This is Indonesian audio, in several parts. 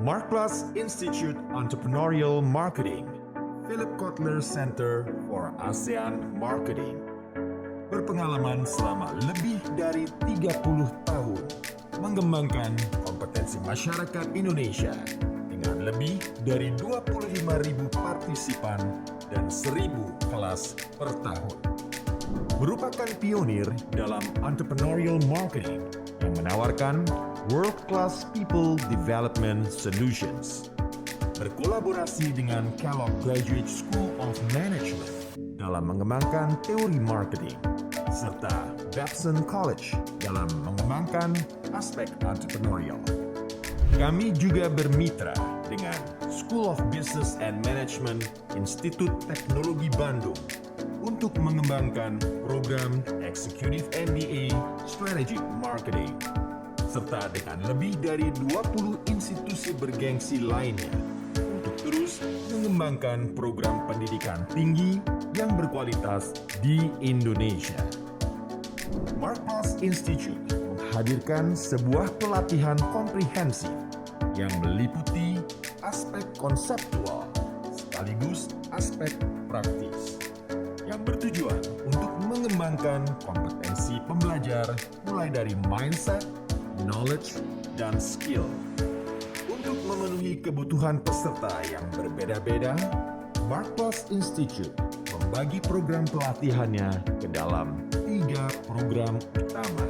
Marktplaats Institute Entrepreneurial Marketing, Philip Kotler Center for ASEAN Marketing. Berpengalaman selama lebih dari 30 tahun mengembangkan kompetensi masyarakat Indonesia dengan lebih dari 25.000 partisipan dan 1.000 kelas per tahun. Merupakan pionir dalam entrepreneurial marketing yang menawarkan world-class people development solutions. Berkolaborasi dengan Kellogg Graduate School of Management dalam mengembangkan teori marketing, serta Babson College dalam mengembangkan aspek entrepreneurial. Kami juga bermitra dengan School of Business and Management Institut Teknologi Bandung untuk mengembangkan program Executive MBA Strategic Marketing, serta dengan lebih dari 20 institusi bergengsi lainnya untuk terus mengembangkan program pendidikan tinggi yang berkualitas di Indonesia. Marktplaats Institute menghadirkan sebuah pelatihan komprehensif yang meliputi aspek konseptual sekaligus aspek praktis yang bertujuan untuk mengembangkan kompetensi pembelajar mulai dari mindset, knowledge, dan skill. Untuk memenuhi kebutuhan peserta yang berbeda-beda, Marktplaats Institute membagi program pelatihannya ke dalam 3 program utama.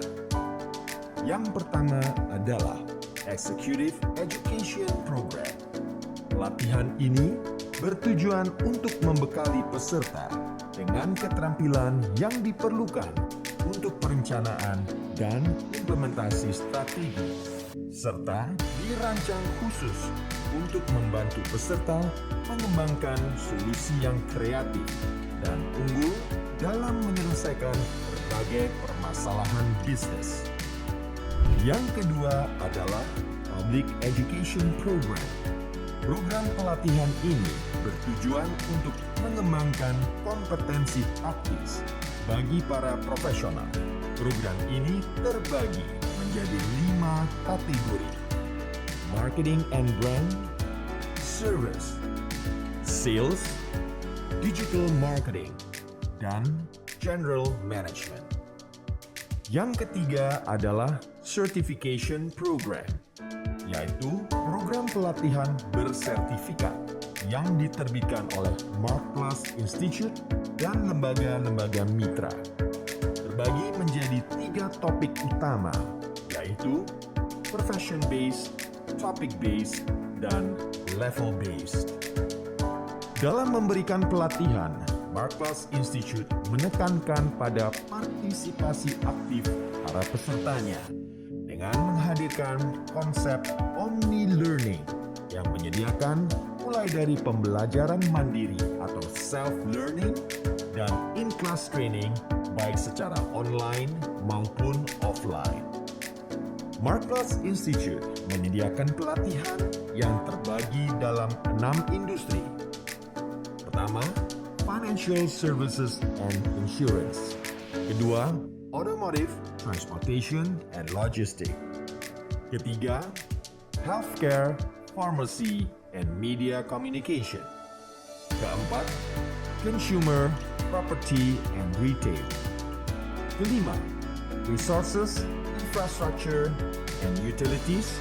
Yang pertama adalah Executive Education Program. Pelatihan ini bertujuan untuk membekali peserta dengan keterampilan yang diperlukan untuk perencanaan dan implementasi strategi, serta dirancang khusus untuk membantu peserta mengembangkan solusi yang kreatif dan unggul dalam menyelesaikan berbagai permasalahan bisnis. Yang kedua adalah Public Education Program. Program pelatihan ini bertujuan untuk mengembangkan kompetensi praktis bagi para profesional. Program ini terbagi menjadi 5 kategori: Marketing and Brand, Service, Sales, Digital Marketing, dan General Management. Yang ketiga adalah Certification Program, yaitu program pelatihan bersertifikat yang diterbitkan oleh Marktplaats Institute dan lembaga-lembaga mitra. Terbagi menjadi 3 topik utama, yaitu Profession-Based, Topic-Based, dan Level-Based. Dalam memberikan pelatihan, Marktplaats Institute menekankan pada partisipasi aktif para pesertanya dengan menghadirkan konsep omni-learning yang menyediakan mulai dari pembelajaran mandiri atau self-learning dan in-class training baik secara online maupun offline. Marktplaats Institute menyediakan pelatihan yang terbagi dalam 6 industri. Pertama, Financial Services and Insurance. Kedua, Automotive, Transportation, and Logistics. Ketiga, Healthcare, Pharmacy, and Media Communication. Keempat, Consumer, Property, and Retail. Kelima, Resources, Infrastructure, and Utilities.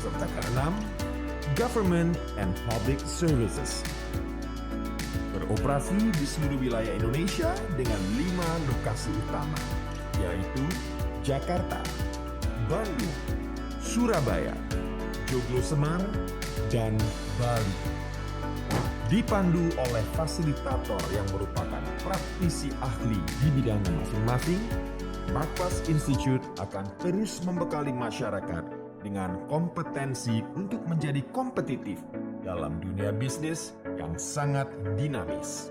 Serta keenam, Government and Public Services. Beroperasi di seluruh wilayah Indonesia dengan 5 lokasi utama, yaitu Jakarta, Bandung, Surabaya, Joglo Semar, dan Bali. Dipandu oleh fasilitator yang merupakan praktisi ahli di bidang masing-masing, Marktplaats Institute akan terus membekali masyarakat dengan kompetensi untuk menjadi kompetitif dalam dunia bisnis yang sangat dinamis.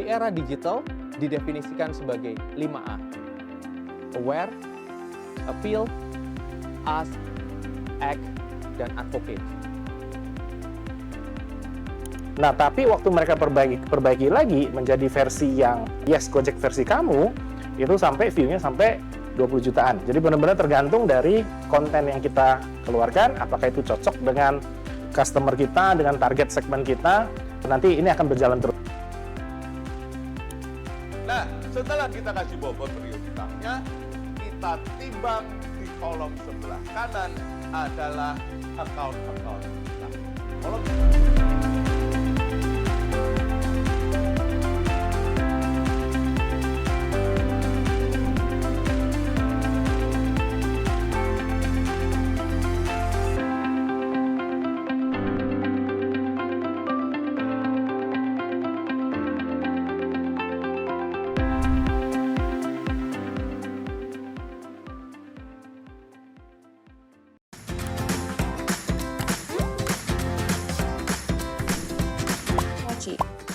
Di era digital didefinisikan sebagai 5A. Aware, appeal, ask, act, dan advocate. Nah, tapi waktu mereka perbaiki lagi menjadi versi yang Yes Gojek versi kamu, itu sampai view-nya sampai 20 jutaan. Jadi benar-benar tergantung dari konten yang kita keluarkan, apakah itu cocok dengan customer kita, dengan target segmen kita, nanti ini akan berjalan terus. Nah, setelah kita kasih bobot prioritasnya, kita timbang di kolom sebelah kanan adalah account-account kita. Kolom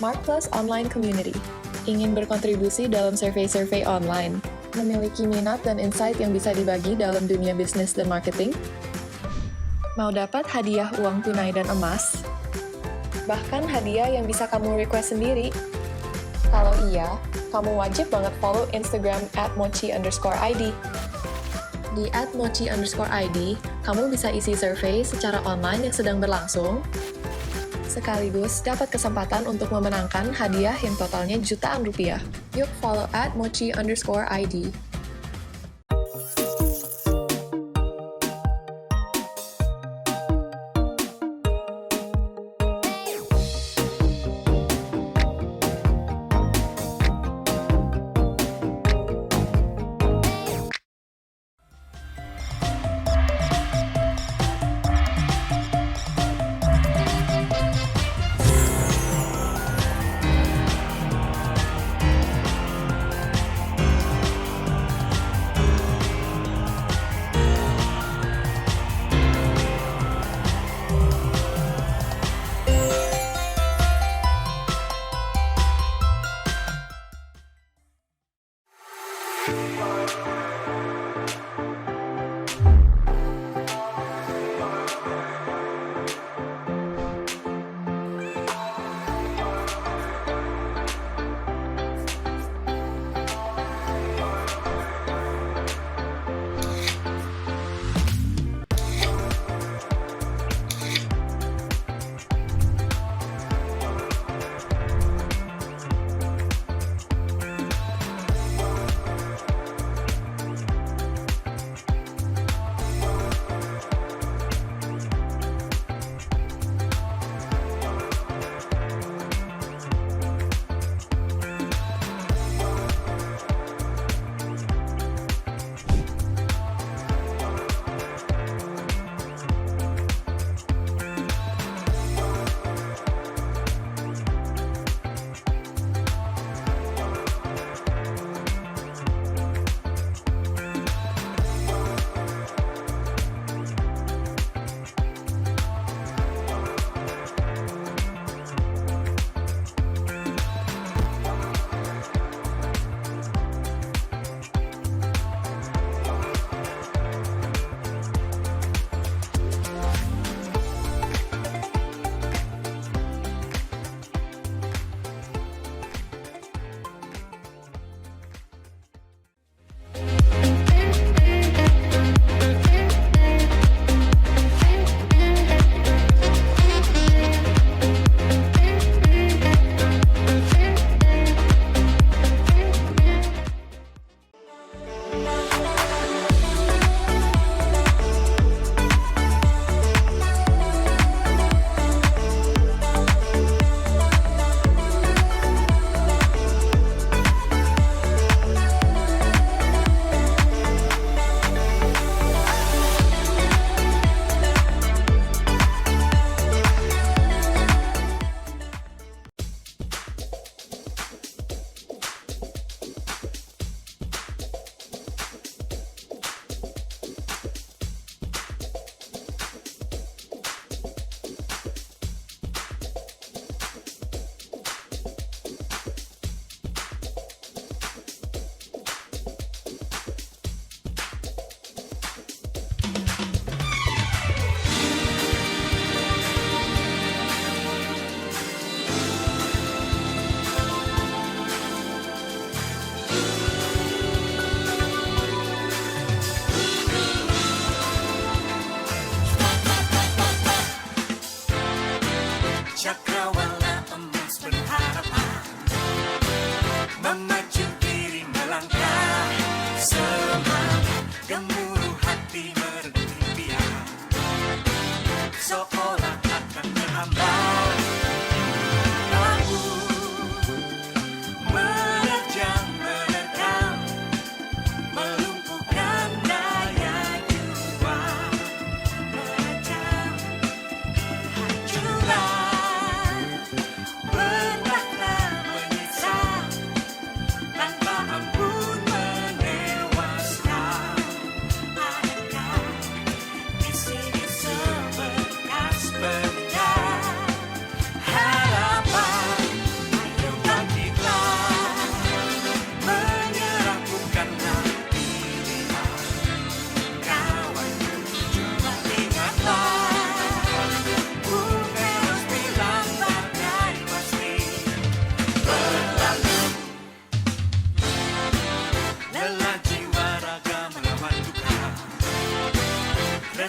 Mark Plus Online Community. Ingin berkontribusi dalam survei-survei online? Memiliki minat dan insight yang bisa dibagi dalam dunia bisnis dan marketing? Mau dapat hadiah uang tunai dan emas? Bahkan hadiah yang bisa kamu request sendiri? Kalau iya, kamu wajib banget follow Instagram @mochi_id. Di @mochi_id, kamu bisa isi survei secara online yang sedang berlangsung, sekaligus dapat kesempatan untuk memenangkan hadiah yang totalnya jutaan rupiah. Yuk follow @mochi_id.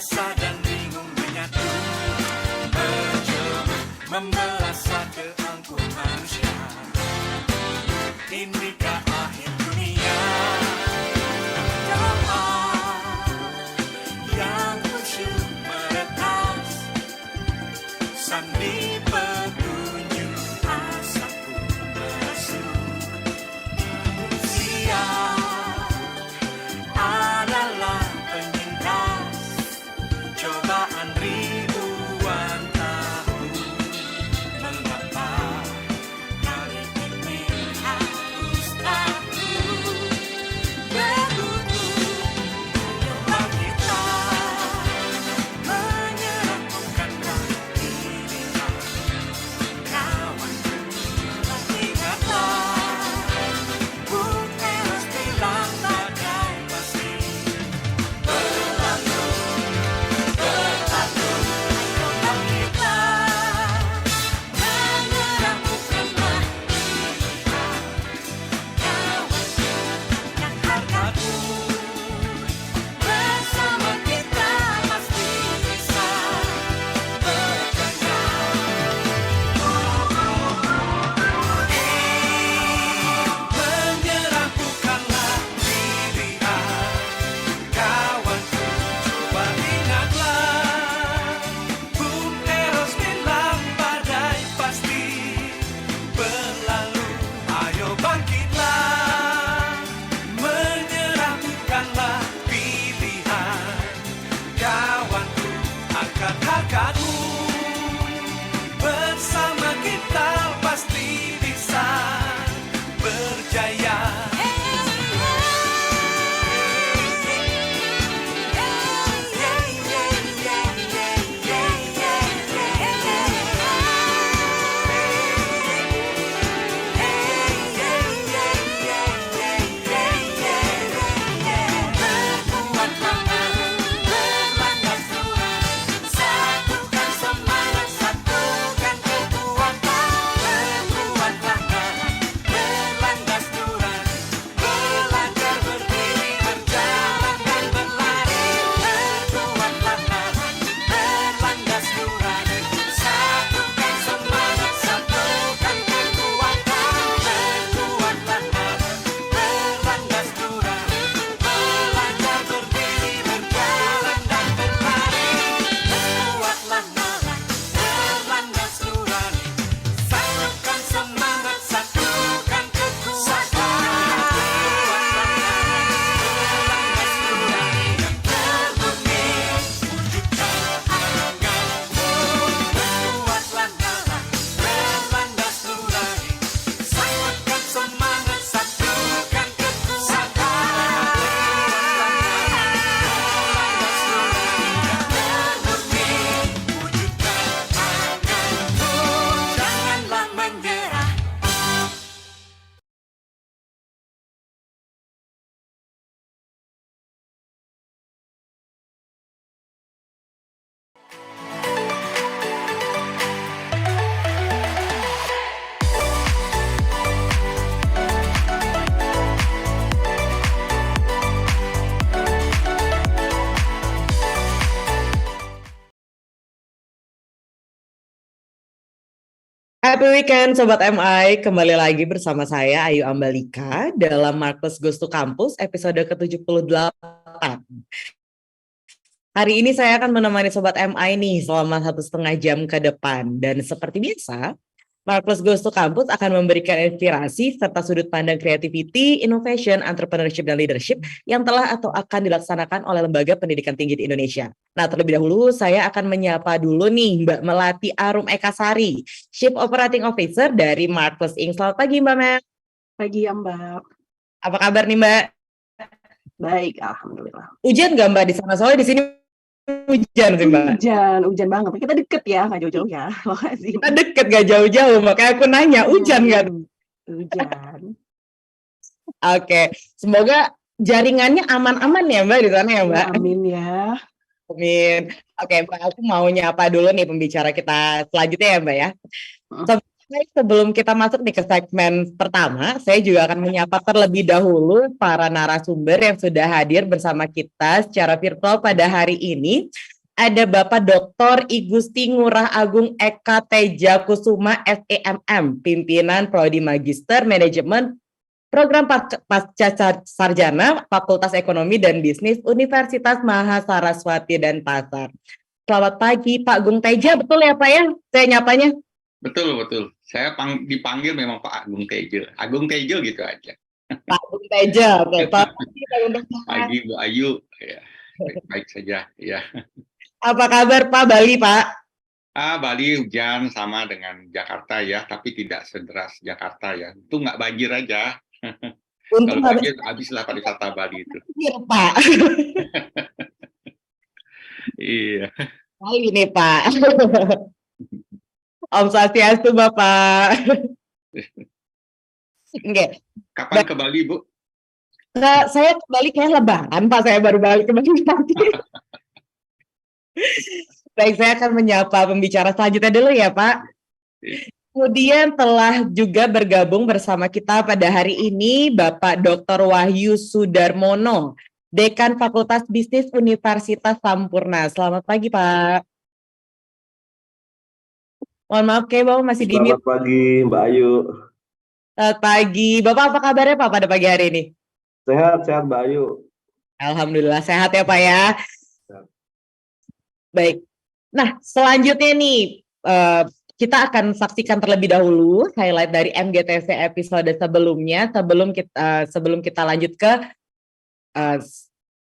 resah dan bingung menyatu, menjemur membelah satu angkuh manusia. Inikah akhir dunia? Doa yang khusyuk meretas sambil petunjuk asaku merasuk. Manusia adalah penyintas cobaan ribuan tahun. Mengapa kali ini harus takut berlutut? Ayolah kita menyerahkanlah diri, kawanku. Ingatlah, Bung Eros bilang badai pasti berlalu, berlalu. Ayolah kita menyerahkanlah diri, kawanku yang hargaku. Bersama kita pasti bisa berjaya. Menyerah bukanlah pilihan, kawanku, coba ingatlah. Bung Eros bilang badai pasti berlalu. Ayo bangkitlah, menyerah bukanlah pilihan, kawanku, angkat hargamu. Bersama kita pasti bisa berjaya. Satukan semangat, satukan kekuatan. Berbuatlah berlandas nurani, belajar berdiri, berjalan dan berlari. Berbuatlah berlandas nurani, satukan semangat, satukan kekuatan. Berbuatlah berlandas nurani, belajar berdiri, berjalan dan berlari. Berbuatlah berlandas nurani, satukan semangat, satukan kekuatan. Berlandas nurani yang terbumi, wujudkan anganmu. Berbuatlah berlandas nurani, satukan semangat, satukan kekuatan. Berlandas nurani yang terbumi, wujudkan anganmu. Janganlah menyerah. Happy weekend Sobat MI, kembali lagi bersama saya Ayu Ambalika dalam Marcus Goes to Campus episode ke-78. Hari ini saya akan menemani Sobat MI nih selama 1,5 jam ke depan. Dan seperti biasa, Marcus Goes to Campus akan memberikan inspirasi serta sudut pandang creativity, innovation, entrepreneurship, dan leadership yang telah atau akan dilaksanakan oleh Lembaga Pendidikan Tinggi di Indonesia. Nah, terlebih dahulu saya akan menyapa dulu nih Mbak Melati Arum Ekasari, Chief Operating Officer dari Marcus Inc. Selamat pagi Mbak Mel. Pagi ya Mbak. Apa kabar nih Mbak? Baik, alhamdulillah. Hujan nggak Mbak di sana? Soalnya di sini hujan sih Mbak. Hujan banget. Kita deket ya, nggak jauh-jauh ya. Makasih. Kita deket gak jauh-jauh, makanya aku nanya hujan nggak? Hujan. Oke, semoga jaringannya aman-aman ya Mbak di sana ya Mbak. Amin ya. Amin. Oke Mbak, aku mau nyapa dulu nih pembicara kita selanjutnya ya Mbak ya. Baik, sebelum kita masuk nih ke segmen pertama, saya juga akan menyapa terlebih dahulu para narasumber yang sudah hadir bersama kita secara virtual pada hari ini. Ada Bapak Dr. I Gusti Ngurah Agung Eka Teja Kusuma SEMM, pimpinan Prodi Magister Manajemen Program Pasca Sarjana Fakultas Ekonomi dan Bisnis Universitas Mahasaraswati Denpasar. Selamat pagi Pak Agung Teja, betul ya Pak ya? Saya nyapanya? Betul, betul. Saya dipanggil memang Pak Agung Tejo. Agung Tejo gitu aja. Pak Agung Teja, oke. Selamat pagi Pak Agung Teja. Pagi Bu Ayu. Ya, baik saja. Ya. Apa kabar Pak Bali Pak? Bali hujan sama dengan Jakarta ya, tapi tidak sederas Jakarta ya. Itu nggak banjir aja. Untung Kalau habis banjir, habislah pariwisata Bali itu. Pak. Iya. Bali nih Pak. Om Swastiastu Bapak. Oke. Kapan ke Bali, Bu? Nah, saya kembali kayak lebaran Pak, saya baru balik ke Bali nanti. Baik, saya akan menyapa pembicara selanjutnya dulu ya Pak. Kemudian telah juga bergabung bersama kita pada hari ini Bapak Dr. Wahyu Sudarmono, Dekan Fakultas Bisnis Universitas Sampurna. Selamat pagi Pak. Mohon maaf kayak Bapak masih di mute. Selamat pagi Mbak Ayu. Selamat pagi. Bapak apa kabarnya Pak pada pagi hari ini? Sehat Mbak Ayu. Alhamdulillah sehat ya Pak ya. Baik. Nah, selanjutnya nih kita akan saksikan terlebih dahulu highlight dari MGTC episode sebelumnya sebelum kita lanjut ke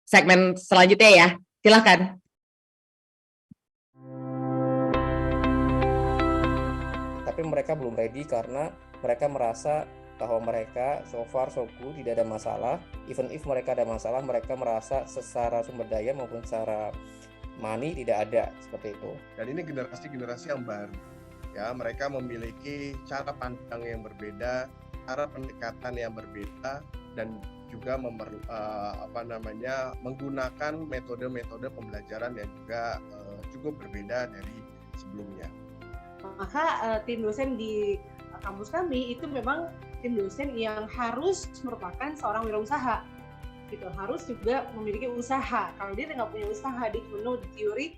segmen selanjutnya ya. Silakan. Tapi mereka belum ready karena mereka merasa bahwa mereka so far so good, tidak ada masalah. Even if mereka ada masalah, mereka merasa secara sumber daya maupun secara money tidak ada, seperti itu. Dan ini generasi-generasi yang baru. Ya, mereka memiliki cara pandang yang berbeda, cara pendekatan yang berbeda, dan juga menggunakan metode-metode pembelajaran yang juga cukup berbeda dari sebelumnya. Maka tim dosen di kampus kami itu memang tim dosen yang harus merupakan seorang wirausaha, gitu. Harus juga memiliki usaha. Kalau dia nggak punya usaha, dia cuma know the theory.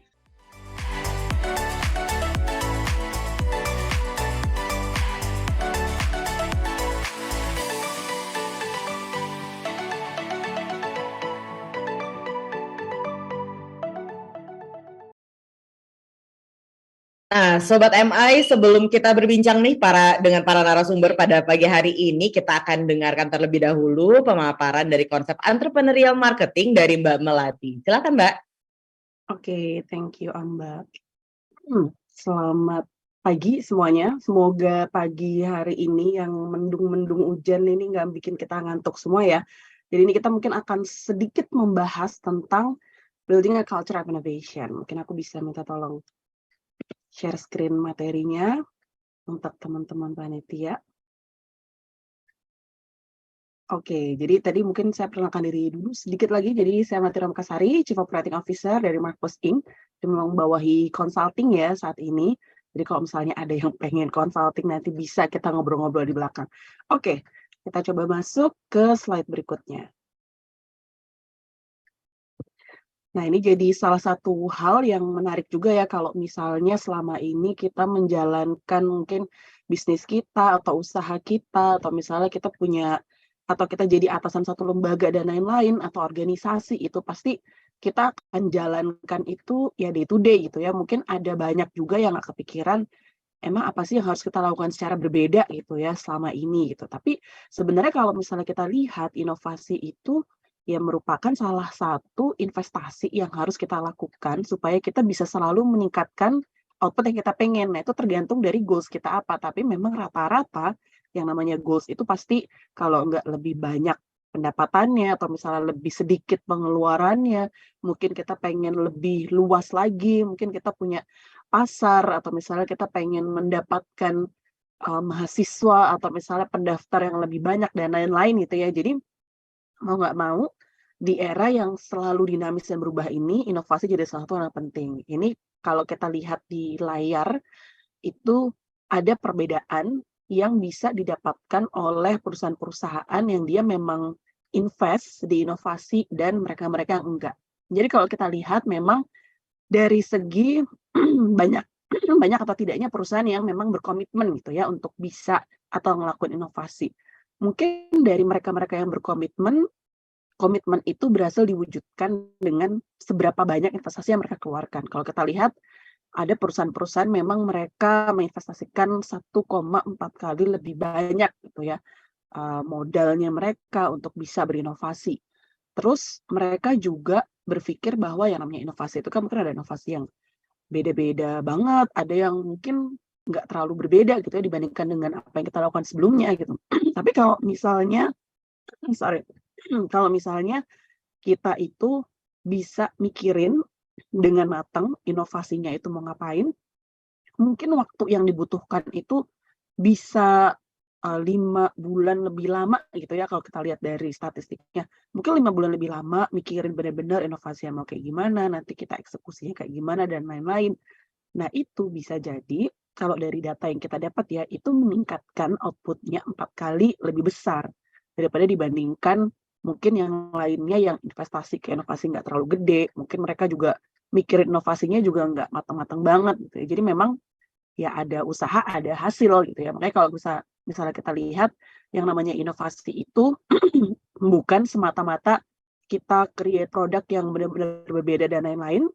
Nah, Sobat MI, sebelum kita berbincang nih dengan para narasumber pada pagi hari ini, kita akan dengarkan terlebih dahulu pemaparan dari konsep entrepreneurial marketing dari Mbak Melati. Silakan Mbak. Oke, thank you Mbak. Selamat pagi semuanya. Semoga pagi hari ini yang mendung-mendung hujan ini nggak bikin kita ngantuk semua ya. Jadi ini kita mungkin akan sedikit membahas tentang building a culture of innovation. Mungkin aku bisa minta tolong share screen materinya untuk teman-teman panitia. Oke, jadi tadi mungkin saya perkenalkan diri dulu sedikit lagi. Jadi saya Melati Ramkasari, Chief Operating Officer dari Markpos Inc. Yang membawahi consulting ya saat ini. Jadi kalau misalnya ada yang pengen consulting nanti bisa kita ngobrol-ngobrol di belakang. Oke, kita coba masuk ke slide berikutnya. Nah, ini jadi salah satu hal yang menarik juga ya kalau misalnya selama ini kita menjalankan mungkin bisnis kita atau usaha kita atau misalnya kita punya atau kita jadi atasan satu lembaga dan lain-lain atau organisasi, itu pasti kita akan jalankan itu ya day to day gitu ya. Mungkin ada banyak juga yang nggak kepikiran emang apa sih yang harus kita lakukan secara berbeda gitu ya selama ini gitu. Tapi sebenarnya kalau misalnya kita lihat inovasi itu ya merupakan salah satu investasi yang harus kita lakukan supaya kita bisa selalu meningkatkan output yang kita pengen. Nah, itu tergantung dari goals kita apa. Tapi memang rata-rata yang namanya goals itu pasti kalau nggak lebih banyak pendapatannya atau misalnya lebih sedikit pengeluarannya, mungkin kita pengen lebih luas lagi, mungkin kita punya pasar atau misalnya kita pengen mendapatkan mahasiswa atau misalnya pendaftar yang lebih banyak dan lain-lain gitu ya. Jadi mau nggak mau, di era yang selalu dinamis dan berubah ini, inovasi jadi salah satu yang penting. Ini kalau kita lihat di layar, itu ada perbedaan yang bisa didapatkan oleh perusahaan-perusahaan yang dia memang invest di inovasi dan mereka-mereka yang enggak. Jadi kalau kita lihat memang dari segi banyak banyak atau tidaknya perusahaan yang memang berkomitmen gitu ya untuk bisa atau ngelakuin inovasi. Mungkin dari mereka-mereka yang berkomitmen, komitmen itu berhasil diwujudkan dengan seberapa banyak investasi yang mereka keluarkan. Kalau kita lihat ada perusahaan-perusahaan memang mereka menginvestasikan 1,4 kali lebih banyak gitu ya modalnya mereka untuk bisa berinovasi. Terus mereka juga berpikir bahwa yang namanya inovasi itu kan mungkin ada inovasi yang beda-beda banget, ada yang mungkin nggak terlalu berbeda gitu ya dibandingkan dengan apa yang kita lakukan sebelumnya gitu. Tapi kalau misalnya, kalau misalnya kita itu bisa mikirin dengan matang inovasinya itu mau ngapain, mungkin waktu yang dibutuhkan itu bisa 5 bulan lebih lama gitu ya kalau kita lihat dari statistiknya. Mungkin 5 bulan lebih lama mikirin benar-benar inovasi yang mau kayak gimana, nanti kita eksekusinya kayak gimana dan lain-lain. Nah, itu bisa jadi kalau dari data yang kita dapat ya, itu meningkatkan output-nya 4 kali lebih besar daripada dibandingkan mungkin yang lainnya yang investasi ke inovasi nggak terlalu gede, mungkin mereka juga mikirin inovasinya juga nggak matang-matang banget gitu ya. Jadi memang ya ada usaha, ada hasil gitu ya. Makanya kalau misalnya kita lihat yang namanya inovasi itu bukan semata-mata kita create produk yang benar-benar berbeda dan lain-lain,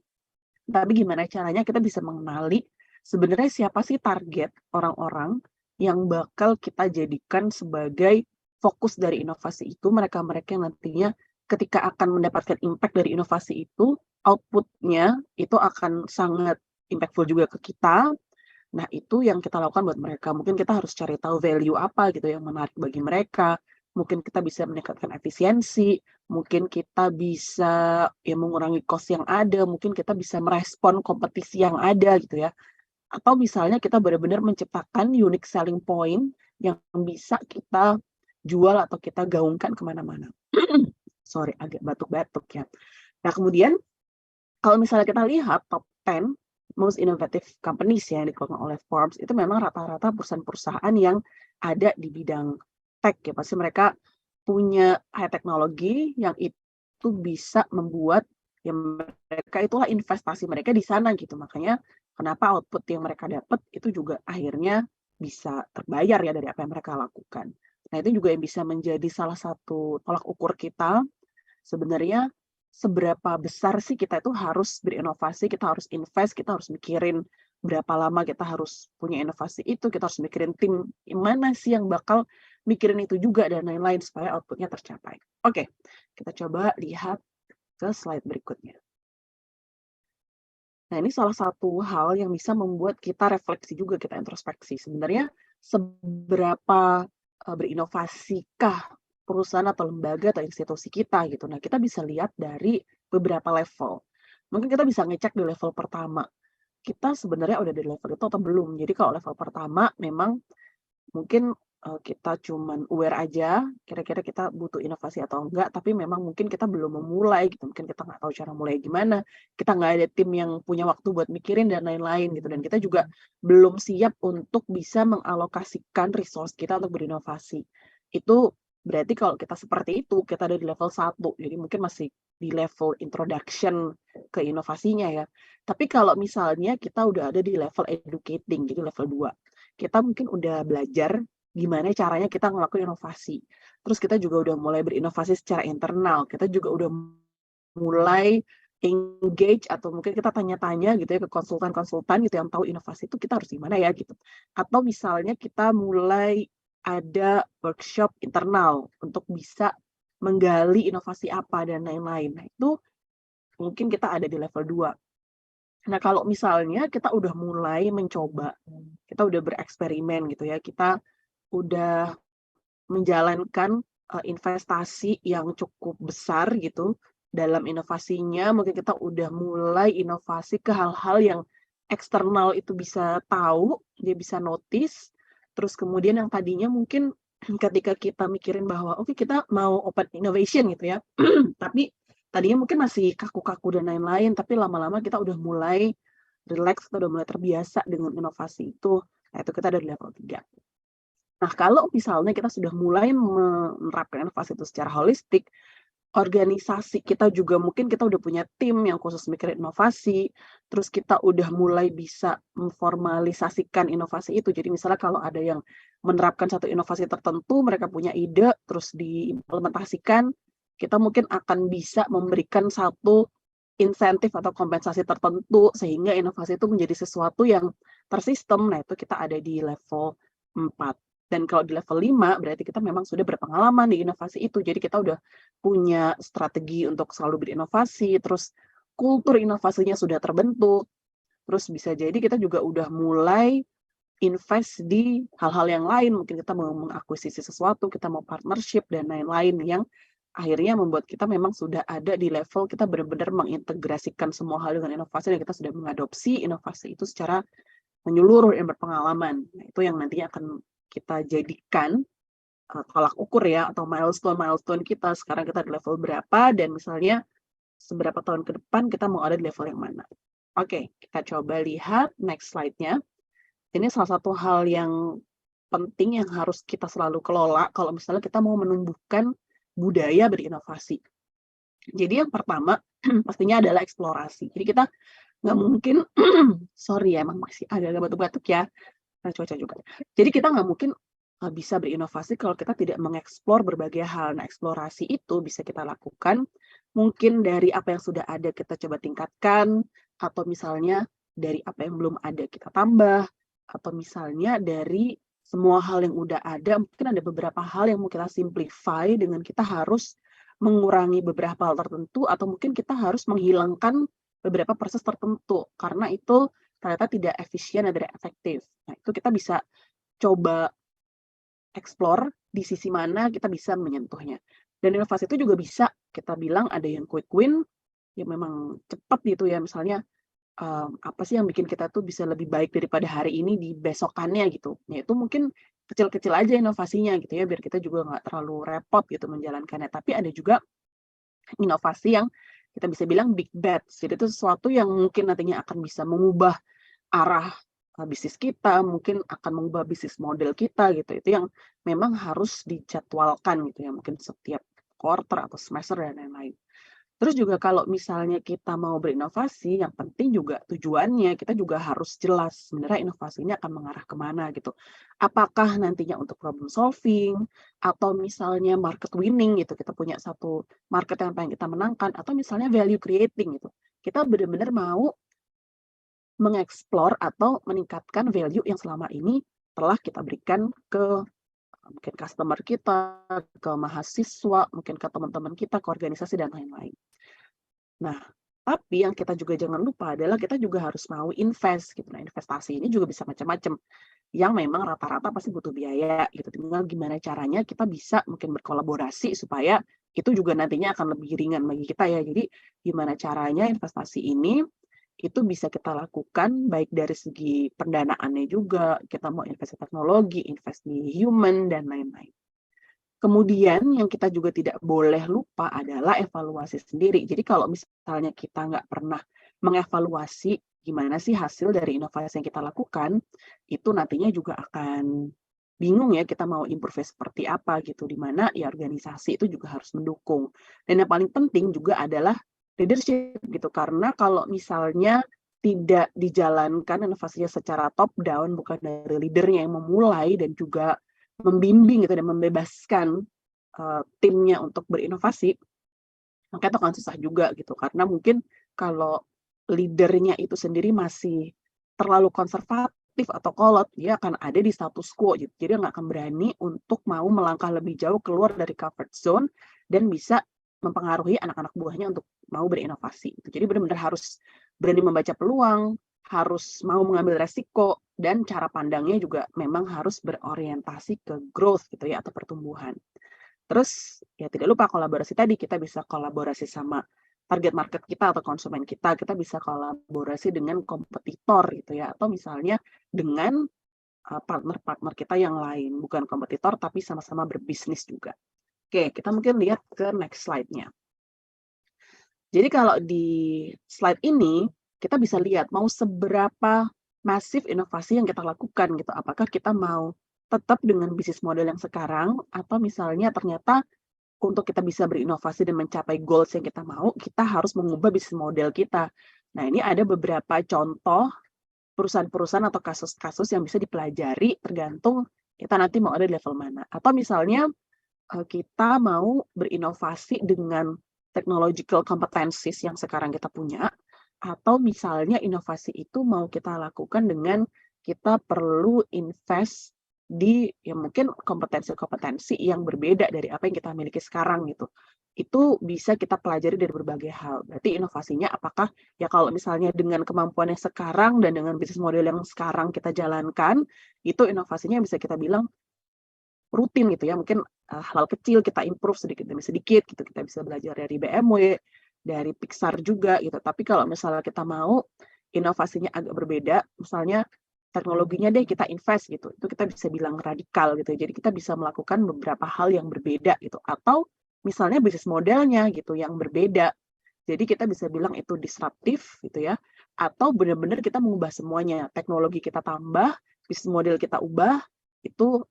tapi gimana caranya kita bisa mengenali sebenarnya siapa sih target orang-orang yang bakal kita jadikan sebagai fokus dari inovasi itu, mereka-mereka yang nantinya ketika akan mendapatkan impact dari inovasi itu, output-nya itu akan sangat impactful juga ke kita. Nah, itu yang kita lakukan buat mereka. Mungkin kita harus cari tahu value apa gitu yang menarik bagi mereka. Mungkin kita bisa meningkatkan efisiensi, mungkin kita bisa ya mengurangi cost yang ada, mungkin kita bisa merespon kompetisi yang ada gitu ya. Atau misalnya kita benar-benar menciptakan unique selling point yang bisa kita jual atau kita gaungkan kemana-mana. Sorry, agak batuk-batuk ya. Nah, kemudian kalau misalnya kita lihat top 10 most innovative companies yang dikeluarkan oleh Forbes, itu memang rata-rata perusahaan-perusahaan yang ada di bidang tech ya. Pasti mereka punya high teknologi yang itu bisa membuat ya mereka itulah investasi mereka di sana gitu. Makanya kenapa output yang mereka dapat itu juga akhirnya bisa terbayar ya dari apa yang mereka lakukan. Nah, itu juga yang bisa menjadi salah satu tolak ukur kita sebenarnya seberapa besar sih kita itu harus berinovasi, kita harus invest, kita harus mikirin berapa lama kita harus punya inovasi itu, kita harus mikirin tim mana sih yang bakal mikirin itu juga dan lain-lain supaya outputnya tercapai. Oke, kita coba lihat ke slide berikutnya. Nah, ini salah satu hal yang bisa membuat kita refleksi juga, kita introspeksi. Sebenarnya seberapa berinovasikah perusahaan atau lembaga atau institusi kita gitu. Nah, kita bisa lihat dari beberapa level. Mungkin kita bisa ngecek di level pertama. Kita sebenarnya udah di level itu atau belum. Jadi kalau level pertama memang mungkin kita cuman aware aja, kira-kira kita butuh inovasi atau enggak, tapi memang mungkin kita belum memulai gitu, mungkin kita nggak tahu cara mulai gimana, kita nggak ada tim yang punya waktu buat mikirin dan lain-lain gitu, dan kita juga belum siap untuk bisa mengalokasikan resource kita untuk berinovasi. Itu berarti kalau kita seperti itu, kita ada di level 1, jadi mungkin masih di level introduction ke inovasinya ya. Tapi kalau misalnya kita udah ada di level educating, jadi level 2, kita mungkin udah belajar gimana caranya kita ngelakuin inovasi. Terus kita juga udah mulai berinovasi secara internal, kita juga udah mulai engage atau mungkin kita tanya-tanya gitu ya ke konsultan-konsultan gitu yang tahu inovasi itu kita harus gimana ya gitu. Atau misalnya kita mulai ada workshop internal untuk bisa menggali inovasi apa dan lain-lain. Nah, itu mungkin kita ada di level 2. Nah, kalau misalnya kita udah mulai mencoba, kita udah bereksperimen gitu ya, kita udah menjalankan investasi yang cukup besar gitu dalam inovasinya, mungkin kita udah mulai inovasi ke hal-hal yang eksternal itu bisa tahu, dia bisa notice, terus kemudian yang tadinya mungkin ketika kita mikirin bahwa oke, kita mau open innovation gitu ya, tapi tadinya mungkin masih kaku-kaku dan lain-lain, tapi lama-lama kita udah mulai relax, kita udah mulai terbiasa dengan inovasi itu. Nah, itu kita ada di level 3. Nah, kalau misalnya kita sudah mulai menerapkan inovasi itu secara holistik, organisasi kita juga mungkin kita udah punya tim yang khusus mikirin inovasi, terus kita udah mulai bisa memformalisasikan inovasi itu. Jadi misalnya kalau ada yang menerapkan satu inovasi tertentu, mereka punya ide, terus diimplementasikan, kita mungkin akan bisa memberikan satu insentif atau kompensasi tertentu sehingga inovasi itu menjadi sesuatu yang tersistem. Nah, itu kita ada di level 4. Dan kalau di level 5 berarti kita memang sudah berpengalaman di inovasi itu. Jadi kita udah punya strategi untuk selalu berinovasi, terus kultur inovasinya sudah terbentuk. Terus bisa jadi kita juga udah mulai invest di hal-hal yang lain. Mungkin kita mau mengakuisisi sesuatu, kita mau partnership dan lain-lain yang akhirnya membuat kita memang sudah ada di level kita benar-benar mengintegrasikan semua hal dengan inovasi dan kita sudah mengadopsi inovasi itu secara menyeluruh dan berpengalaman. Nah, itu yang nantinya akan kita jadikan tolak ukur ya atau milestone kita. Sekarang kita di level berapa dan misalnya seberapa tahun ke depan kita mau ada di level yang mana. Oke, kita coba lihat next slide-nya. Ini salah satu hal yang penting yang harus kita selalu kelola kalau misalnya kita mau menumbuhkan budaya berinovasi. Jadi yang pertama pastinya adalah eksplorasi. Jadi kita nggak mungkin, sorry ya emang masih agak batuk-batuk ya, nah, cuaca juga. Jadi kita nggak mungkin bisa berinovasi kalau kita tidak mengeksplor berbagai hal. Nah, eksplorasi itu bisa kita lakukan mungkin dari apa yang sudah ada kita coba tingkatkan, atau misalnya dari apa yang belum ada kita tambah, atau misalnya dari semua hal yang udah ada, mungkin ada beberapa hal yang mau kita simplify dengan kita harus mengurangi beberapa hal tertentu, atau mungkin kita harus menghilangkan beberapa proses tertentu, karena itu ternyata tidak efisien dan tidak efektif. Nah, itu kita bisa coba explore di sisi mana kita bisa menyentuhnya. Dan inovasi itu juga bisa kita bilang ada yang quick win, yang memang cepat gitu ya, misalnya apa sih yang bikin kita tuh bisa lebih baik daripada hari ini di besokannya gitu. Ya itu mungkin kecil-kecil aja inovasinya gitu ya, biar kita juga nggak terlalu repot gitu menjalankannya. Tapi ada juga inovasi yang kita bisa bilang big bets. Jadi itu sesuatu yang mungkin nantinya akan bisa mengubah arah bisnis kita, mungkin akan mengubah bisnis model kita gitu. Itu yang memang harus dijadwalkan gitu ya, mungkin setiap quarter atau semester dan lain-lain. Terus juga kalau misalnya kita mau berinovasi, yang penting juga tujuannya, kita juga harus jelas sebenarnya inovasi ini akan mengarah kemana gitu. Apakah nantinya untuk problem solving, atau misalnya market winning gitu, kita punya satu market yang pengen kita menangkan, atau misalnya value creating gitu. Kita benar-benar mau mengeksplor atau meningkatkan value yang selama ini telah kita berikan ke mungkin customer kita, ke mahasiswa, mungkin ke teman-teman kita, ke organisasi, dan lain-lain. Nah, tapi yang kita juga jangan lupa adalah kita juga harus mau invest gitu. Nah, investasi ini juga bisa macam-macam. Yang memang rata-rata pasti butuh biaya gitu. Tinggal gimana caranya kita bisa mungkin berkolaborasi supaya itu juga nantinya akan lebih ringan bagi kita ya. Jadi gimana caranya investasi ini itu bisa kita lakukan baik dari segi pendanaannya juga, kita mau invest di teknologi, invest di human, dan lain-lain. Kemudian yang kita juga tidak boleh lupa adalah evaluasi sendiri. Jadi kalau misalnya kita nggak pernah mengevaluasi gimana sih hasil dari inovasi yang kita lakukan, itu nantinya juga akan bingung ya kita mau improve seperti apa gitu, di mana ya organisasi itu juga harus mendukung. Dan yang paling penting juga adalah leadership gitu, karena kalau misalnya tidak dijalankan inovasinya secara top down, bukan dari leadernya yang memulai dan juga membimbing gitu dan membebaskan timnya untuk berinovasi, maka itu akan susah juga gitu, karena mungkin kalau leadernya itu sendiri masih terlalu konservatif atau kolot, dia akan ada di status quo gitu, jadi nggak akan berani untuk mau melangkah lebih jauh keluar dari comfort zone dan bisa mempengaruhi anak-anak buahnya untuk mau berinovasi. Jadi benar-benar harus berani membaca peluang, harus mau mengambil resiko, dan cara pandangnya juga memang harus berorientasi ke growth gitu ya, atau pertumbuhan. Terus ya tidak lupa kolaborasi tadi, kita bisa kolaborasi sama target market kita atau konsumen kita bisa kolaborasi dengan kompetitor gitu ya, atau misalnya dengan partner-partner kita yang lain, bukan kompetitor tapi sama-sama berbisnis juga. Oke, kita mungkin lihat ke next slide-nya. Jadi kalau di slide ini, kita bisa lihat mau seberapa masif inovasi yang kita lakukan gitu. Apakah kita mau tetap dengan bisnis model yang sekarang, atau misalnya ternyata untuk kita bisa berinovasi dan mencapai goals yang kita mau, kita harus mengubah bisnis model kita. Nah, ini ada beberapa contoh perusahaan-perusahaan atau kasus-kasus yang bisa dipelajari tergantung kita nanti mau ada di level mana. Atau misalnya kita mau berinovasi dengan technological competencies yang sekarang kita punya, atau misalnya inovasi itu mau kita lakukan dengan kita perlu invest di mungkin kompetensi-kompetensi yang berbeda dari apa yang kita miliki sekarang gitu. Itu bisa kita pelajari dari berbagai hal. Berarti inovasinya apakah ya kalau misalnya dengan kemampuan yang sekarang dan dengan bisnis model yang sekarang kita jalankan, itu inovasinya bisa kita bilang rutin gitu ya, mungkin hal kecil kita improve sedikit demi sedikit gitu, kita bisa belajar dari BMW, dari Pixar juga gitu. Tapi kalau misalnya kita mau inovasinya agak berbeda, misalnya teknologinya deh kita invest gitu, itu kita bisa bilang radikal gitu. Jadi kita bisa melakukan beberapa hal yang berbeda gitu, atau misalnya bisnis modelnya gitu yang berbeda. Jadi kita bisa bilang itu disruptif gitu ya, atau benar-benar kita mengubah semuanya, teknologi kita tambah, bisnis model kita ubah, itu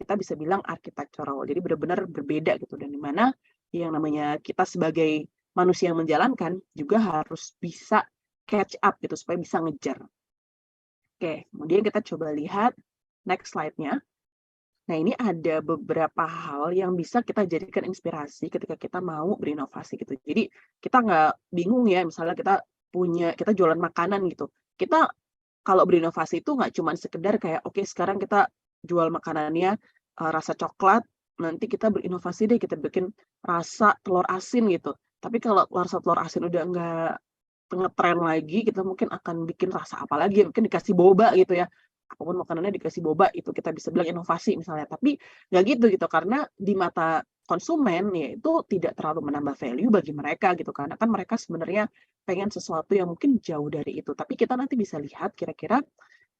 kita bisa bilang architectural. Jadi benar-benar berbeda gitu, dan dimana yang namanya kita sebagai manusia yang menjalankan juga harus bisa catch up gitu supaya bisa ngejar. Oke, kemudian kita coba lihat next slide-nya. Nah, ini ada beberapa hal yang bisa kita jadikan inspirasi ketika kita mau berinovasi gitu. Jadi kita nggak bingung ya, misalnya kita jualan makanan gitu. Kita kalau berinovasi itu nggak cuma sekedar kayak oke, sekarang kita jual makanannya rasa coklat, nanti kita berinovasi deh, kita bikin rasa telur asin gitu. Tapi kalau rasa telur asin udah nggak ngetren lagi, kita mungkin akan bikin rasa apa lagi, mungkin dikasih boba gitu ya. Apapun makanannya dikasih boba, itu kita bisa bilang inovasi misalnya. Tapi nggak gitu, karena di mata konsumen ya itu tidak terlalu menambah value bagi mereka gitu, karena kan mereka sebenarnya pengen sesuatu yang mungkin jauh dari itu. Tapi kita nanti bisa lihat kira-kira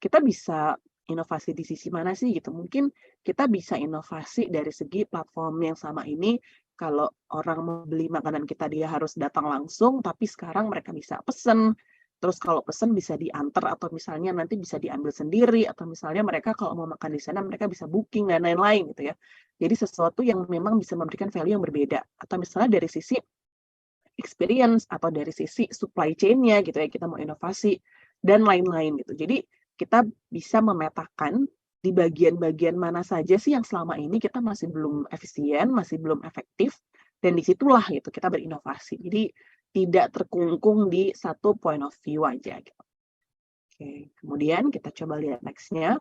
kita bisa inovasi di sisi mana sih gitu. Mungkin kita bisa inovasi dari segi platform yang sama ini, kalau orang mau beli makanan kita dia harus datang langsung, tapi sekarang mereka bisa pesen. Terus kalau pesen bisa diantar, atau misalnya nanti bisa diambil sendiri, atau misalnya mereka kalau mau makan di sana mereka bisa booking dan lain-lain gitu ya. Jadi sesuatu yang memang bisa memberikan value yang berbeda. Atau misalnya dari sisi experience, atau dari sisi supply chain-nya gitu ya, kita mau inovasi dan lain-lain gitu. Jadi kita bisa memetakan di bagian-bagian mana saja sih yang selama ini kita masih belum efisien, masih belum efektif, dan disitulah gitu kita berinovasi. Jadi tidak terkungkung di satu point of view aja gitu. Oke, kemudian kita coba lihat next-nya.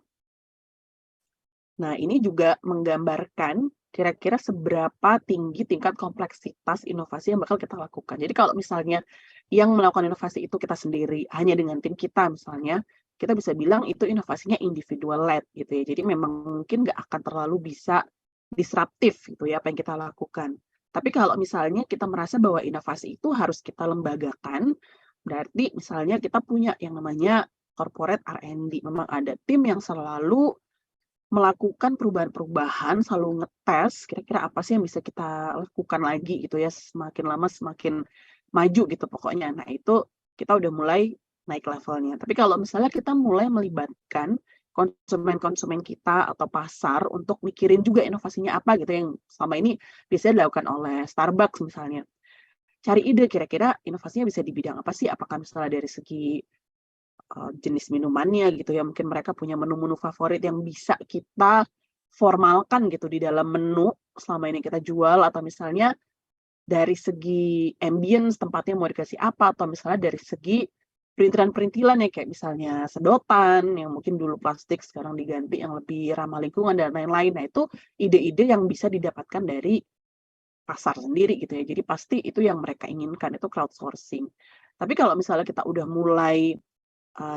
Nah, ini juga menggambarkan kira-kira seberapa tinggi tingkat kompleksitas inovasi yang bakal kita lakukan. Jadi kalau misalnya yang melakukan inovasi itu kita sendiri, hanya dengan tim kita misalnya, kita bisa bilang itu inovasinya individual led gitu ya. Jadi memang mungkin nggak akan terlalu bisa disruptif gitu ya apa yang kita lakukan. Tapi kalau misalnya kita merasa bahwa inovasi itu harus kita lembagakan, berarti misalnya kita punya yang namanya corporate R&D. Memang ada tim yang selalu melakukan perubahan-perubahan, selalu ngetes kira-kira apa sih yang bisa kita lakukan lagi gitu ya, semakin lama semakin maju gitu pokoknya. Nah, itu kita udah mulai naik levelnya. Tapi kalau misalnya kita mulai melibatkan konsumen-konsumen kita atau pasar untuk mikirin juga inovasinya apa gitu, yang selama ini biasanya dilakukan oleh Starbucks misalnya. Cari ide kira-kira inovasinya bisa di bidang apa sih? Apakah misalnya dari segi jenis minumannya gitu ya, mungkin mereka punya menu-menu favorit yang bisa kita formalkan gitu di dalam menu selama ini kita jual, atau misalnya dari segi ambience tempatnya mau dikasih apa, atau misalnya dari segi perintilan-perintilan ya, kayak misalnya sedotan yang mungkin dulu plastik sekarang diganti yang lebih ramah lingkungan dan lain-lain. Nah, itu ide-ide yang bisa didapatkan dari pasar sendiri gitu ya. Jadi pasti itu yang mereka inginkan, itu crowdsourcing. Tapi kalau misalnya kita udah mulai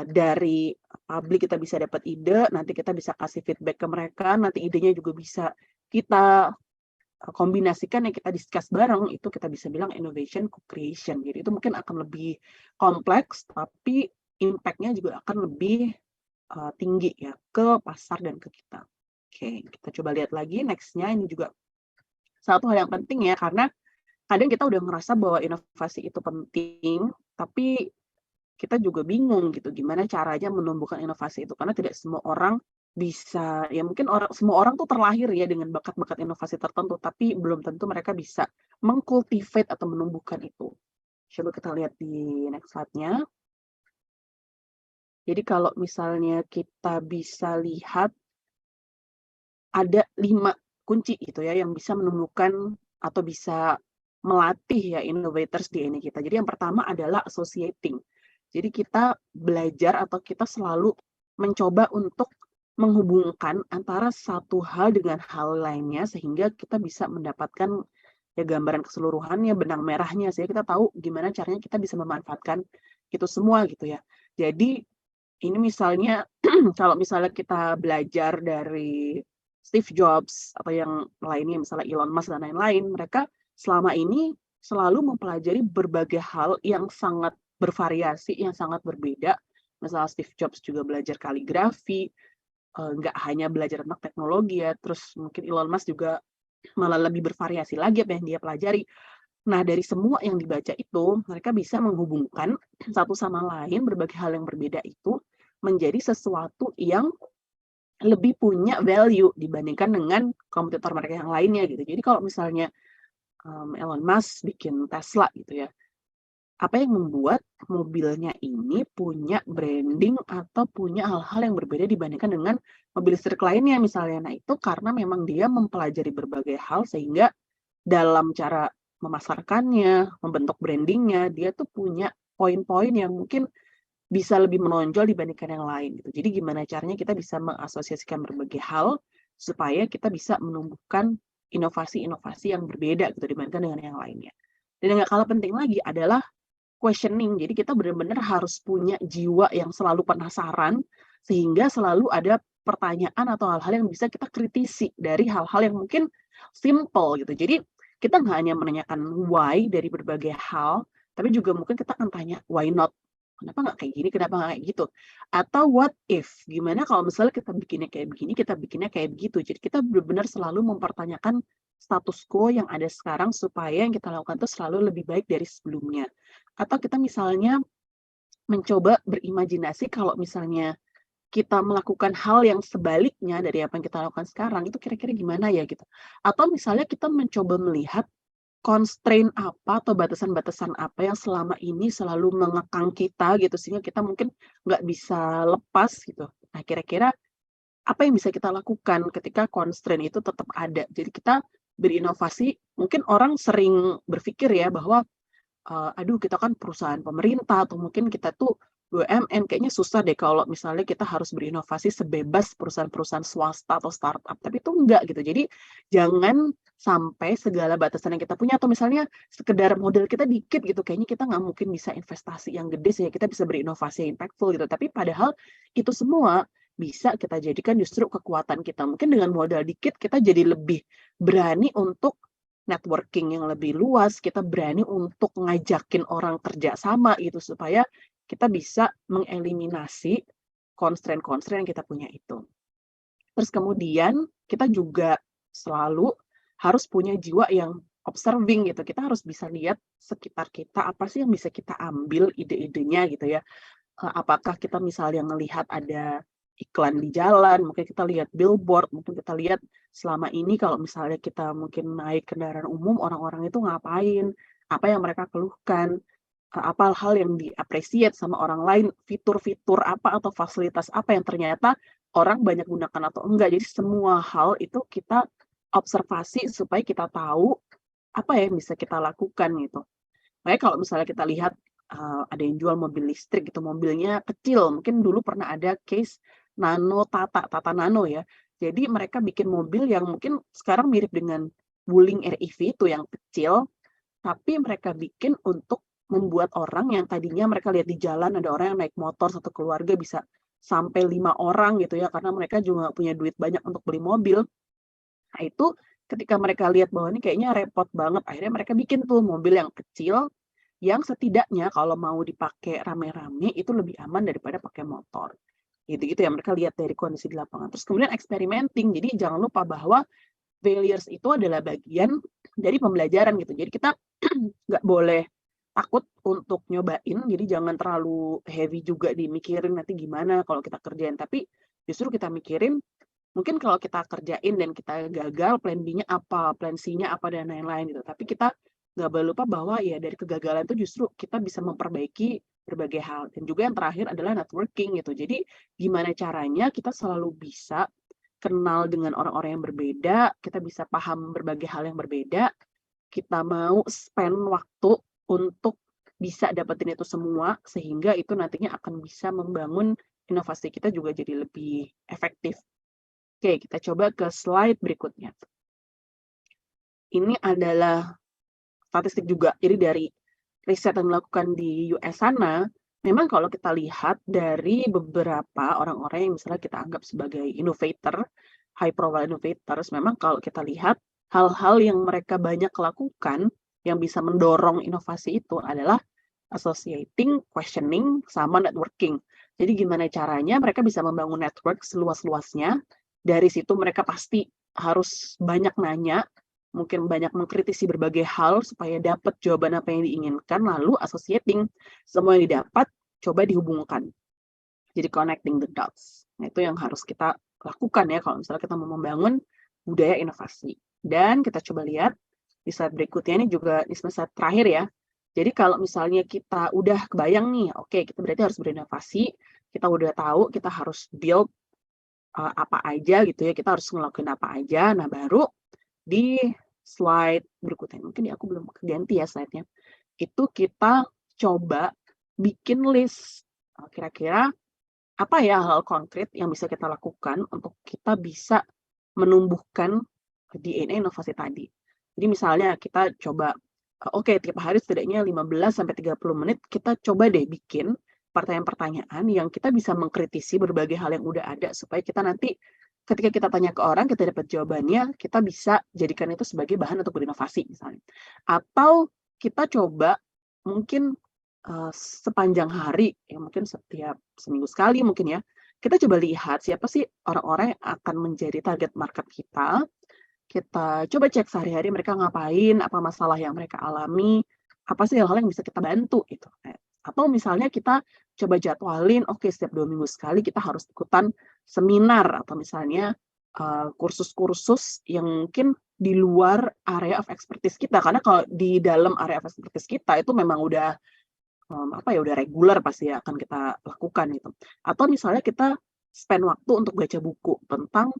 dari publik, kita bisa dapat ide, nanti kita bisa kasih feedback ke mereka, nanti idenya juga bisa kita kombinasikan yang kita discuss bareng, itu kita bisa bilang innovation co-creation. Jadi itu mungkin akan lebih kompleks, tapi impact-nya juga akan lebih tinggi ya ke pasar dan ke kita. Oke, kita coba lihat lagi next-nya. Ini juga satu hal yang penting ya, karena kadang kita udah ngerasa bahwa inovasi itu penting, tapi kita juga bingung gitu gimana caranya menumbuhkan inovasi itu, karena tidak semua orang bisa, ya mungkin semua orang tuh terlahir ya dengan bakat-bakat inovasi tertentu, tapi belum tentu mereka bisa mengkultivate atau menumbuhkan itu. Coba kita lihat di next slide-nya. Jadi kalau misalnya kita bisa lihat ada 5 kunci gitu ya yang bisa menumbuhkan atau bisa melatih ya innovators di ini kita. Jadi yang pertama adalah associating. Jadi kita belajar atau kita selalu mencoba untuk menghubungkan antara satu hal dengan hal lainnya sehingga kita bisa mendapatkan ya gambaran keseluruhannya, benang merahnya, sehingga kita tahu gimana caranya kita bisa memanfaatkan itu semua gitu ya. Jadi ini misalnya kalau misalnya kita belajar dari Steve Jobs atau yang lainnya, misalnya Elon Musk dan lain-lain, mereka selama ini selalu mempelajari berbagai hal yang sangat bervariasi, yang sangat berbeda. Misalnya Steve Jobs juga belajar kaligrafi, nggak hanya belajar tentang teknologi ya, terus mungkin Elon Musk juga malah lebih bervariasi lagi apa yang dia pelajari. Nah, dari semua yang dibaca itu, mereka bisa menghubungkan satu sama lain berbagai hal yang berbeda itu menjadi sesuatu yang lebih punya value dibandingkan dengan kompetitor mereka yang lainnya gitu. Jadi kalau misalnya Elon Musk bikin Tesla gitu ya, apa yang membuat mobilnya ini punya branding atau punya hal-hal yang berbeda dibandingkan dengan mobil listrik lainnya misalnya. Nah, itu karena memang dia mempelajari berbagai hal sehingga dalam cara memasarkannya, membentuk brandingnya, dia tuh punya poin-poin yang mungkin bisa lebih menonjol dibandingkan yang lain gitu. Jadi gimana caranya kita bisa mengasosiasikan berbagai hal supaya kita bisa menumbuhkan inovasi-inovasi yang berbeda gitu dibandingkan dengan yang lainnya. Dan yang gak kalah penting lagi adalah questioning. Jadi kita benar-benar harus punya jiwa yang selalu penasaran sehingga selalu ada pertanyaan atau hal-hal yang bisa kita kritisi dari hal-hal yang mungkin simple gitu. Jadi kita nggak hanya menanyakan why dari berbagai hal, tapi juga mungkin kita akan tanya why not. Kenapa nggak kayak gini, kenapa nggak kayak gitu. Atau what if, gimana kalau misalnya kita bikinnya kayak begini, kita bikinnya kayak begitu. Jadi kita benar-benar selalu mempertanyakan status quo yang ada sekarang supaya yang kita lakukan itu selalu lebih baik dari sebelumnya. Atau kita misalnya mencoba berimajinasi kalau misalnya kita melakukan hal yang sebaliknya dari apa yang kita lakukan sekarang, itu kira-kira gimana ya gitu. Atau misalnya kita mencoba melihat constraint apa atau batasan-batasan apa yang selama ini selalu mengekang kita gitu, sehingga kita mungkin nggak bisa lepas gitu. Nah, kira-kira apa yang bisa kita lakukan ketika constraint itu tetap ada. Jadi kita berinovasi, mungkin orang sering berpikir ya bahwa aduh kita kan perusahaan pemerintah atau mungkin kita tuh BUMN, kayaknya susah deh kalau misalnya kita harus berinovasi sebebas perusahaan-perusahaan swasta atau startup. Tapi itu enggak gitu. Jadi jangan sampai segala batasan yang kita punya atau misalnya sekedar modal kita dikit gitu, kayaknya kita nggak mungkin bisa investasi yang gede sehingga kita bisa berinovasi yang impactful gitu. Tapi padahal itu semua bisa kita jadikan justru kekuatan kita. Mungkin dengan modal dikit kita jadi lebih berani untuk networking yang lebih luas, kita berani untuk ngajakin orang kerja sama gitu supaya kita bisa mengeliminasi constraint-constraint yang kita punya itu. Terus kemudian kita juga selalu harus punya jiwa yang observing gitu. Kita harus bisa lihat sekitar kita apa sih yang bisa kita ambil ide-idenya gitu ya. Apakah kita misalnya ngelihat ada iklan di jalan, mungkin kita lihat billboard, mungkin kita lihat selama ini kalau misalnya kita mungkin naik kendaraan umum, orang-orang itu ngapain, apa yang mereka keluhkan, apa hal yang diapresiat sama orang lain, fitur-fitur apa atau fasilitas apa yang ternyata orang banyak gunakan atau enggak. Jadi semua hal itu kita observasi supaya kita tahu apa yang bisa kita lakukan gitu. Makanya kalau misalnya kita lihat ada yang jual mobil listrik gitu, mobilnya kecil, mungkin dulu pernah ada case Tata Nano ya. Jadi mereka bikin mobil yang mungkin sekarang mirip dengan Wuling REV itu yang kecil, tapi mereka bikin untuk membuat orang yang tadinya mereka lihat di jalan ada orang yang naik motor satu keluarga bisa sampai 5 orang gitu ya, karena mereka juga punya duit banyak untuk beli mobil. Nah itu ketika mereka lihat bahwa ini kayaknya repot banget, akhirnya mereka bikin tuh mobil yang kecil yang setidaknya kalau mau dipakai rame-rame itu lebih aman daripada pakai motor. Gitu-gitu ya, mereka lihat dari kondisi di lapangan. Terus kemudian experimenting, jadi jangan lupa bahwa failures itu adalah bagian dari pembelajaran gitu. Jadi kita nggak boleh takut untuk nyobain, jadi jangan terlalu heavy juga dimikirin nanti gimana kalau kita kerjain, tapi justru kita mikirin mungkin kalau kita kerjain dan kita gagal, plan B-nya apa, plan C-nya apa, dan lain-lain gitu. Tapi kita nggak boleh lupa bahwa ya dari kegagalan itu justru kita bisa memperbaiki berbagai hal. Dan juga yang terakhir adalah networking gitu. Jadi gimana caranya kita selalu bisa kenal dengan orang-orang yang berbeda, kita bisa paham berbagai hal yang berbeda, kita mau spend waktu untuk bisa dapetin itu semua, sehingga itu nantinya akan bisa membangun inovasi kita juga jadi lebih efektif. Oke, kita coba ke slide berikutnya. Ini adalah statistik juga. Jadi dari riset yang dilakukan di US sana, memang kalau kita lihat dari beberapa orang-orang yang misalnya kita anggap sebagai innovator, high profile innovators, memang kalau kita lihat hal-hal yang mereka banyak lakukan yang bisa mendorong inovasi itu adalah associating, questioning, sama networking. Jadi gimana caranya mereka bisa membangun network seluas-luasnya. Dari situ mereka pasti harus banyak nanya, mungkin banyak mengkritisi berbagai hal supaya dapat jawaban apa yang diinginkan, lalu associating, semua yang didapat coba dihubungkan. Jadi connecting the dots. Nah, itu yang harus kita lakukan ya kalau misalnya kita mau membangun budaya inovasi. Dan kita coba lihat di slide berikutnya, ini juga di slide terakhir ya. Jadi kalau misalnya kita udah kebayang nih, oke, kita berarti harus berinovasi, kita udah tahu kita harus build apa aja gitu ya, kita harus ngelakuin apa aja. Nah, baru di slide berikutnya, mungkin aku belum ganti ya slide-nya, itu kita coba bikin list kira-kira apa ya hal konkret yang bisa kita lakukan untuk kita bisa menumbuhkan DNA inovasi tadi. Jadi misalnya kita coba, oke, tiap hari setidaknya 15-30 menit kita coba deh bikin pertanyaan-pertanyaan yang kita bisa mengkritisi berbagai hal yang udah ada, supaya kita nanti ketika kita tanya ke orang, kita dapat jawabannya, kita bisa jadikan itu sebagai bahan untuk berinovasi misalnya. Atau kita coba mungkin sepanjang hari, ya mungkin setiap seminggu sekali mungkin ya, kita coba lihat siapa sih orang-orang yang akan menjadi target market kita. Kita coba cek sehari-hari mereka ngapain, apa masalah yang mereka alami, apa sih hal-hal yang bisa kita bantu gitu. Atau misalnya kita coba jadwalin, oke, setiap 2 minggu sekali kita harus ikutan seminar atau misalnya kursus-kursus yang mungkin di luar area of expertise kita. Karena kalau di dalam area of expertise kita itu memang udah udah reguler pasti ya akan kita lakukan gitu. Atau misalnya kita spend waktu untuk baca buku tentang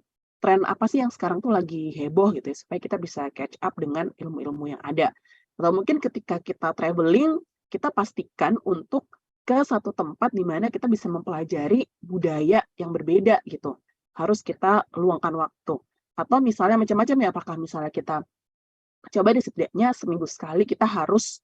tren apa sih yang sekarang tuh lagi heboh gitu ya, supaya kita bisa catch up dengan ilmu-ilmu yang ada. Atau mungkin ketika kita traveling, kita pastikan untuk ke satu tempat di mana kita bisa mempelajari budaya yang berbeda gitu. Harus kita luangkan waktu. Atau misalnya macam-macam ya, apakah misalnya kita coba di setidaknya seminggu sekali kita harus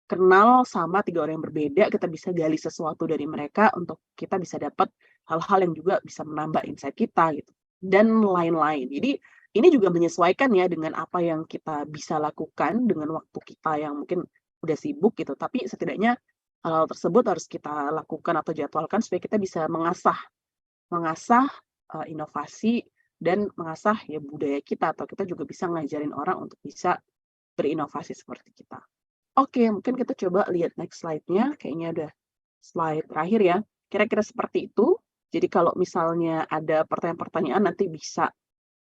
kenal sama 3 orang yang berbeda, kita bisa gali sesuatu dari mereka untuk kita bisa dapat hal-hal yang juga bisa menambah insight kita gitu. Dan lain-lain. Jadi ini juga menyesuaikan ya dengan apa yang kita bisa lakukan dengan waktu kita yang mungkin udah sibuk gitu, tapi setidaknya hal tersebut harus kita lakukan atau jadwalkan supaya kita bisa mengasah inovasi dan mengasah ya budaya kita, atau kita juga bisa ngajarin orang untuk bisa berinovasi seperti kita. Oke, mungkin kita coba lihat next slide-nya, kayaknya udah slide terakhir ya. Kira-kira seperti itu. Jadi kalau misalnya ada pertanyaan-pertanyaan nanti bisa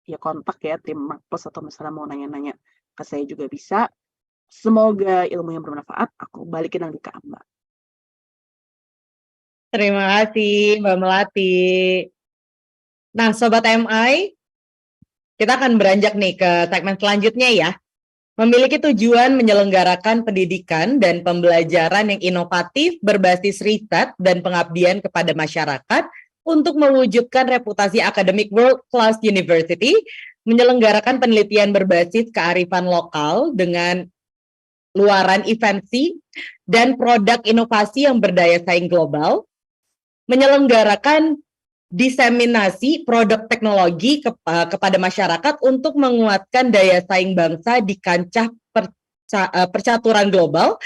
ya kontak ya tim Markplus, atau misalnya mau nanya-nanya ke saya juga bisa. Semoga ilmu yang bermanfaat. Aku balikin lagi ke Mbak. Terima kasih Mbak Melati. Nah, Sobat MI, kita akan beranjak nih ke segmen selanjutnya ya. Memiliki tujuan menyelenggarakan pendidikan dan pembelajaran yang inovatif berbasis riset dan pengabdian kepada masyarakat untuk mewujudkan reputasi akademik world class university, menyelenggarakan penelitian berbasis kearifan lokal dengan luaran evensi dan produk inovasi yang berdaya saing global, menyelenggarakan diseminasi produk teknologi kepada masyarakat untuk menguatkan daya saing bangsa di kancah percaturan global,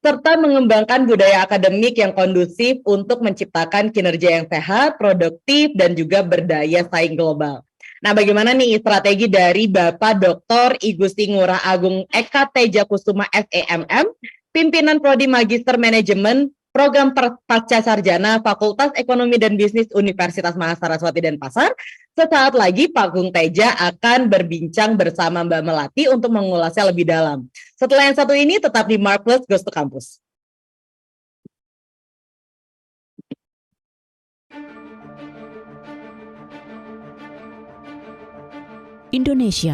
serta mengembangkan budaya akademik yang kondusif untuk menciptakan kinerja yang sehat, produktif, dan juga berdaya saing global. Nah, bagaimana nih strategi dari Bapak Dr. I Gusti Ngurah Agung Eka Teja Kusuma SEMM pimpinan Prodi Magister Manajemen, Program Pasca Sarjana Fakultas Ekonomi dan Bisnis Universitas Mahasaraswati Denpasar. Sesaat lagi Pak Gung Teja akan berbincang bersama Mbak Melati untuk mengulasnya lebih dalam. Setelah yang satu ini tetap di Marvelous Goes to Campus. Indonesia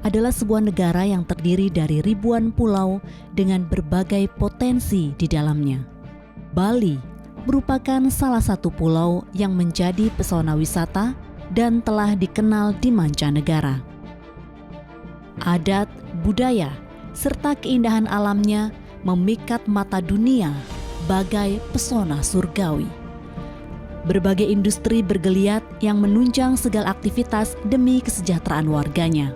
adalah sebuah negara yang terdiri dari ribuan pulau dengan berbagai potensi di dalamnya. Bali merupakan salah satu pulau yang menjadi pesona wisata dan telah dikenal di mancanegara. Adat, budaya, serta keindahan alamnya memikat mata dunia bagai pesona surgawi. Berbagai industri bergeliat yang menunjang segala aktivitas demi kesejahteraan warganya.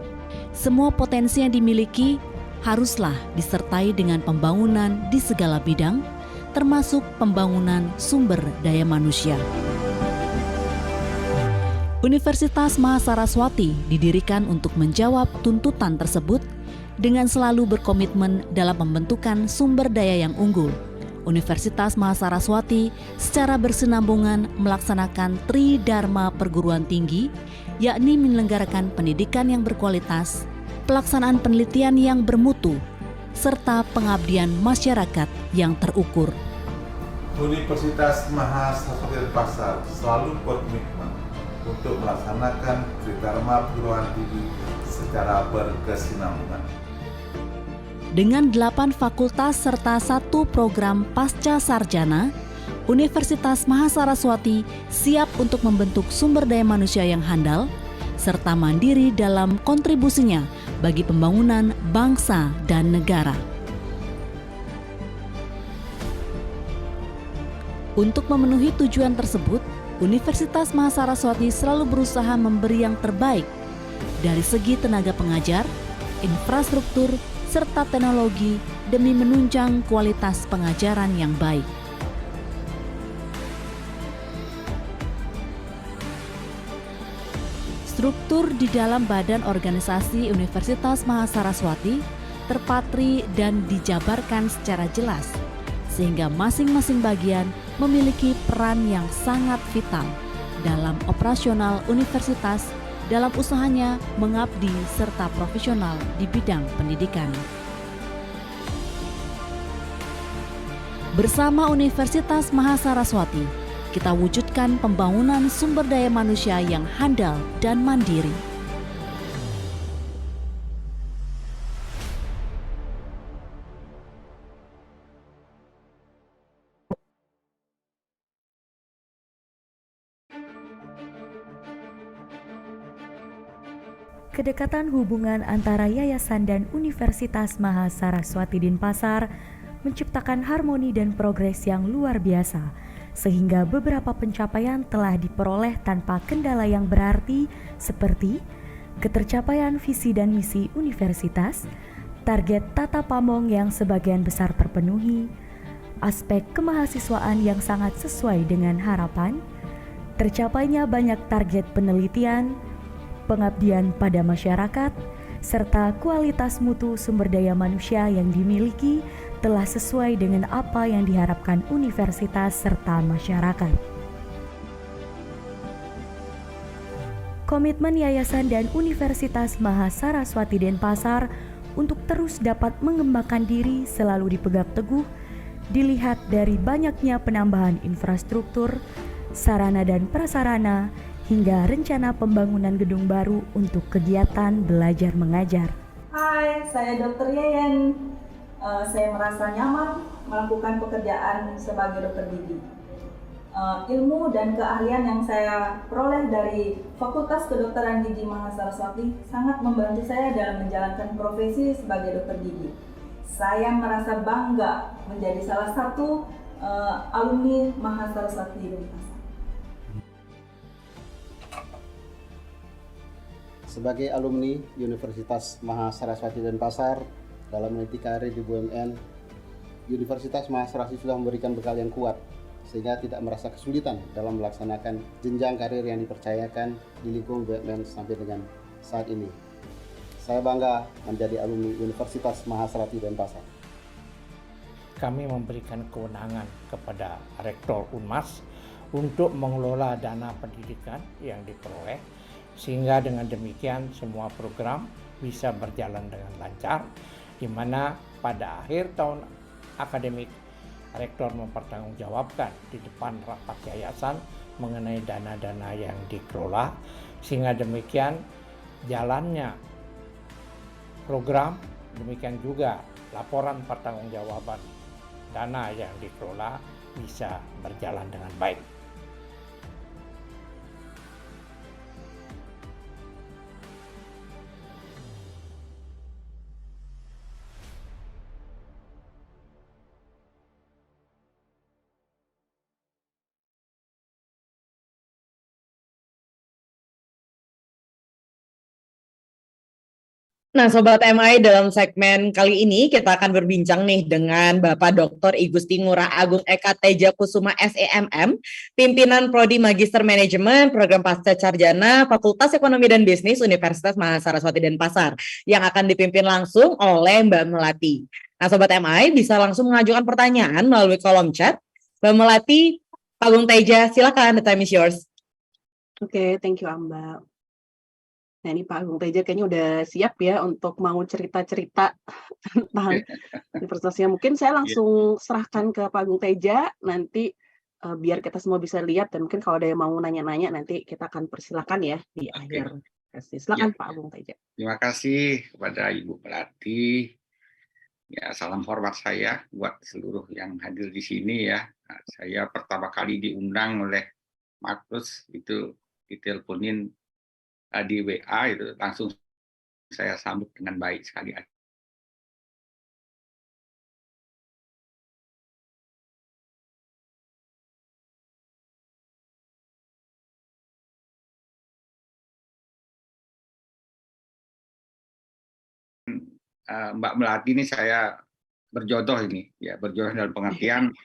Semua potensi yang dimiliki haruslah disertai dengan pembangunan di segala bidang, termasuk pembangunan sumber daya manusia. Universitas Mahasaraswati didirikan untuk menjawab tuntutan tersebut dengan selalu berkomitmen dalam pembentukan sumber daya yang unggul. Universitas Mahasaraswati secara bersinambungan melaksanakan Tridharma perguruan tinggi, yakni menyelenggarakan pendidikan yang berkualitas, pelaksanaan penelitian yang bermutu, serta pengabdian masyarakat yang terukur. Universitas Mahasaraswati Denpasar selalu berkomitmen untuk melaksanakan Tridharma perguruan tinggi secara berkesinambungan. Dengan 8 fakultas serta 1 program pasca sarjana, Universitas Mahasaraswati siap untuk membentuk sumber daya manusia yang handal, serta mandiri dalam kontribusinya bagi pembangunan bangsa dan negara. Untuk memenuhi tujuan tersebut, Universitas Mahasaraswati selalu berusaha memberi yang terbaik dari segi tenaga pengajar, infrastruktur, serta teknologi demi menunjang kualitas pengajaran yang baik. Struktur di dalam badan organisasi Universitas Mahasaraswati terpatri dan dijabarkan secara jelas, sehingga masing-masing bagian memiliki peran yang sangat vital dalam operasional universitas dalam usahanya mengabdi serta profesional di bidang pendidikan. Bersama Universitas Mahasaraswati, kita wujudkan pembangunan sumber daya manusia yang handal dan mandiri. Kedekatan hubungan antara yayasan dan Universitas Mahasaraswati Denpasar menciptakan harmoni dan progres yang luar biasa, sehingga beberapa pencapaian telah diperoleh tanpa kendala yang berarti seperti ketercapaian visi dan misi universitas, target Tata Pamong yang sebagian besar terpenuhi, aspek kemahasiswaan yang sangat sesuai dengan harapan, tercapainya banyak target penelitian, pengabdian pada masyarakat, serta kualitas mutu sumber daya manusia yang dimiliki telah sesuai dengan apa yang diharapkan universitas serta masyarakat. Komitmen Yayasan dan Universitas Mahasaraswati Denpasar untuk terus dapat mengembangkan diri selalu dipegang teguh, dilihat dari banyaknya penambahan infrastruktur, sarana dan prasarana, hingga rencana pembangunan gedung baru untuk kegiatan belajar mengajar. Hai, saya Dr. Yeyen. Saya merasa nyaman melakukan pekerjaan sebagai dokter gigi. Ilmu dan keahlian yang saya peroleh dari Fakultas Kedokteran Gigi Mahasaraswati sangat membantu saya dalam menjalankan profesi sebagai dokter gigi. Saya merasa bangga menjadi salah satu alumni Mahasaraswati Denpasar. Sebagai alumni Universitas Mahasaraswati Denpasar dalam meniti karir di BUMN, Universitas Mahasaraswati sudah memberikan bekal yang kuat sehingga tidak merasa kesulitan dalam melaksanakan jenjang karir yang dipercayakan di lingkungan BUMN sampai dengan saat ini. Saya bangga menjadi alumni Universitas Mahasaraswati Denpasar. kami memberikan kewenangan kepada Rektor Unmas untuk mengelola dana pendidikan yang diperoleh, sehingga dengan demikian semua program bisa berjalan dengan lancar, di mana pada akhir tahun akademik Rektor mempertanggungjawabkan di depan rapat yayasan mengenai dana-dana yang dikelola, sehingga demikian jalannya program, demikian juga laporan pertanggungjawaban dana yang dikelola bisa berjalan dengan baik. Nah, Sobat MI, dalam segmen kali ini kita akan berbincang nih dengan Bapak Dr. I Gusti Ngurah Agung Eka Teja Kusuma SEMM, pimpinan Prodi Magister Manajemen Program Pasca Sarjana Fakultas Ekonomi dan Bisnis Universitas Mahasaraswati Denpasar, yang akan dipimpin langsung oleh Mbak Melati. Nah, Sobat MI bisa langsung mengajukan pertanyaan melalui kolom chat. Mbak Melati, Pak Agung Teja, silakan, the time is yours. Oke, thank you Amba. Nah, ini Pak Agung Teja kayaknya udah siap ya untuk mau cerita-cerita tentang universitasnya. Mungkin saya langsung serahkan ke Pak Agung Teja, nanti biar kita semua bisa lihat, dan mungkin kalau ada yang mau nanya-nanya nanti kita akan persilakan ya di akhir sesi. Silakan Pak Agung Teja. Terima kasih kepada Ibu Melati. Ya, salam hormat saya buat seluruh yang hadir di sini ya. Nah, saya pertama kali diundang oleh Markus, itu diteleponin di WA, itu langsung saya sambut dengan baik sekali. Mbak Melati ini saya berjodoh ini ya, berjodoh dalam pengertian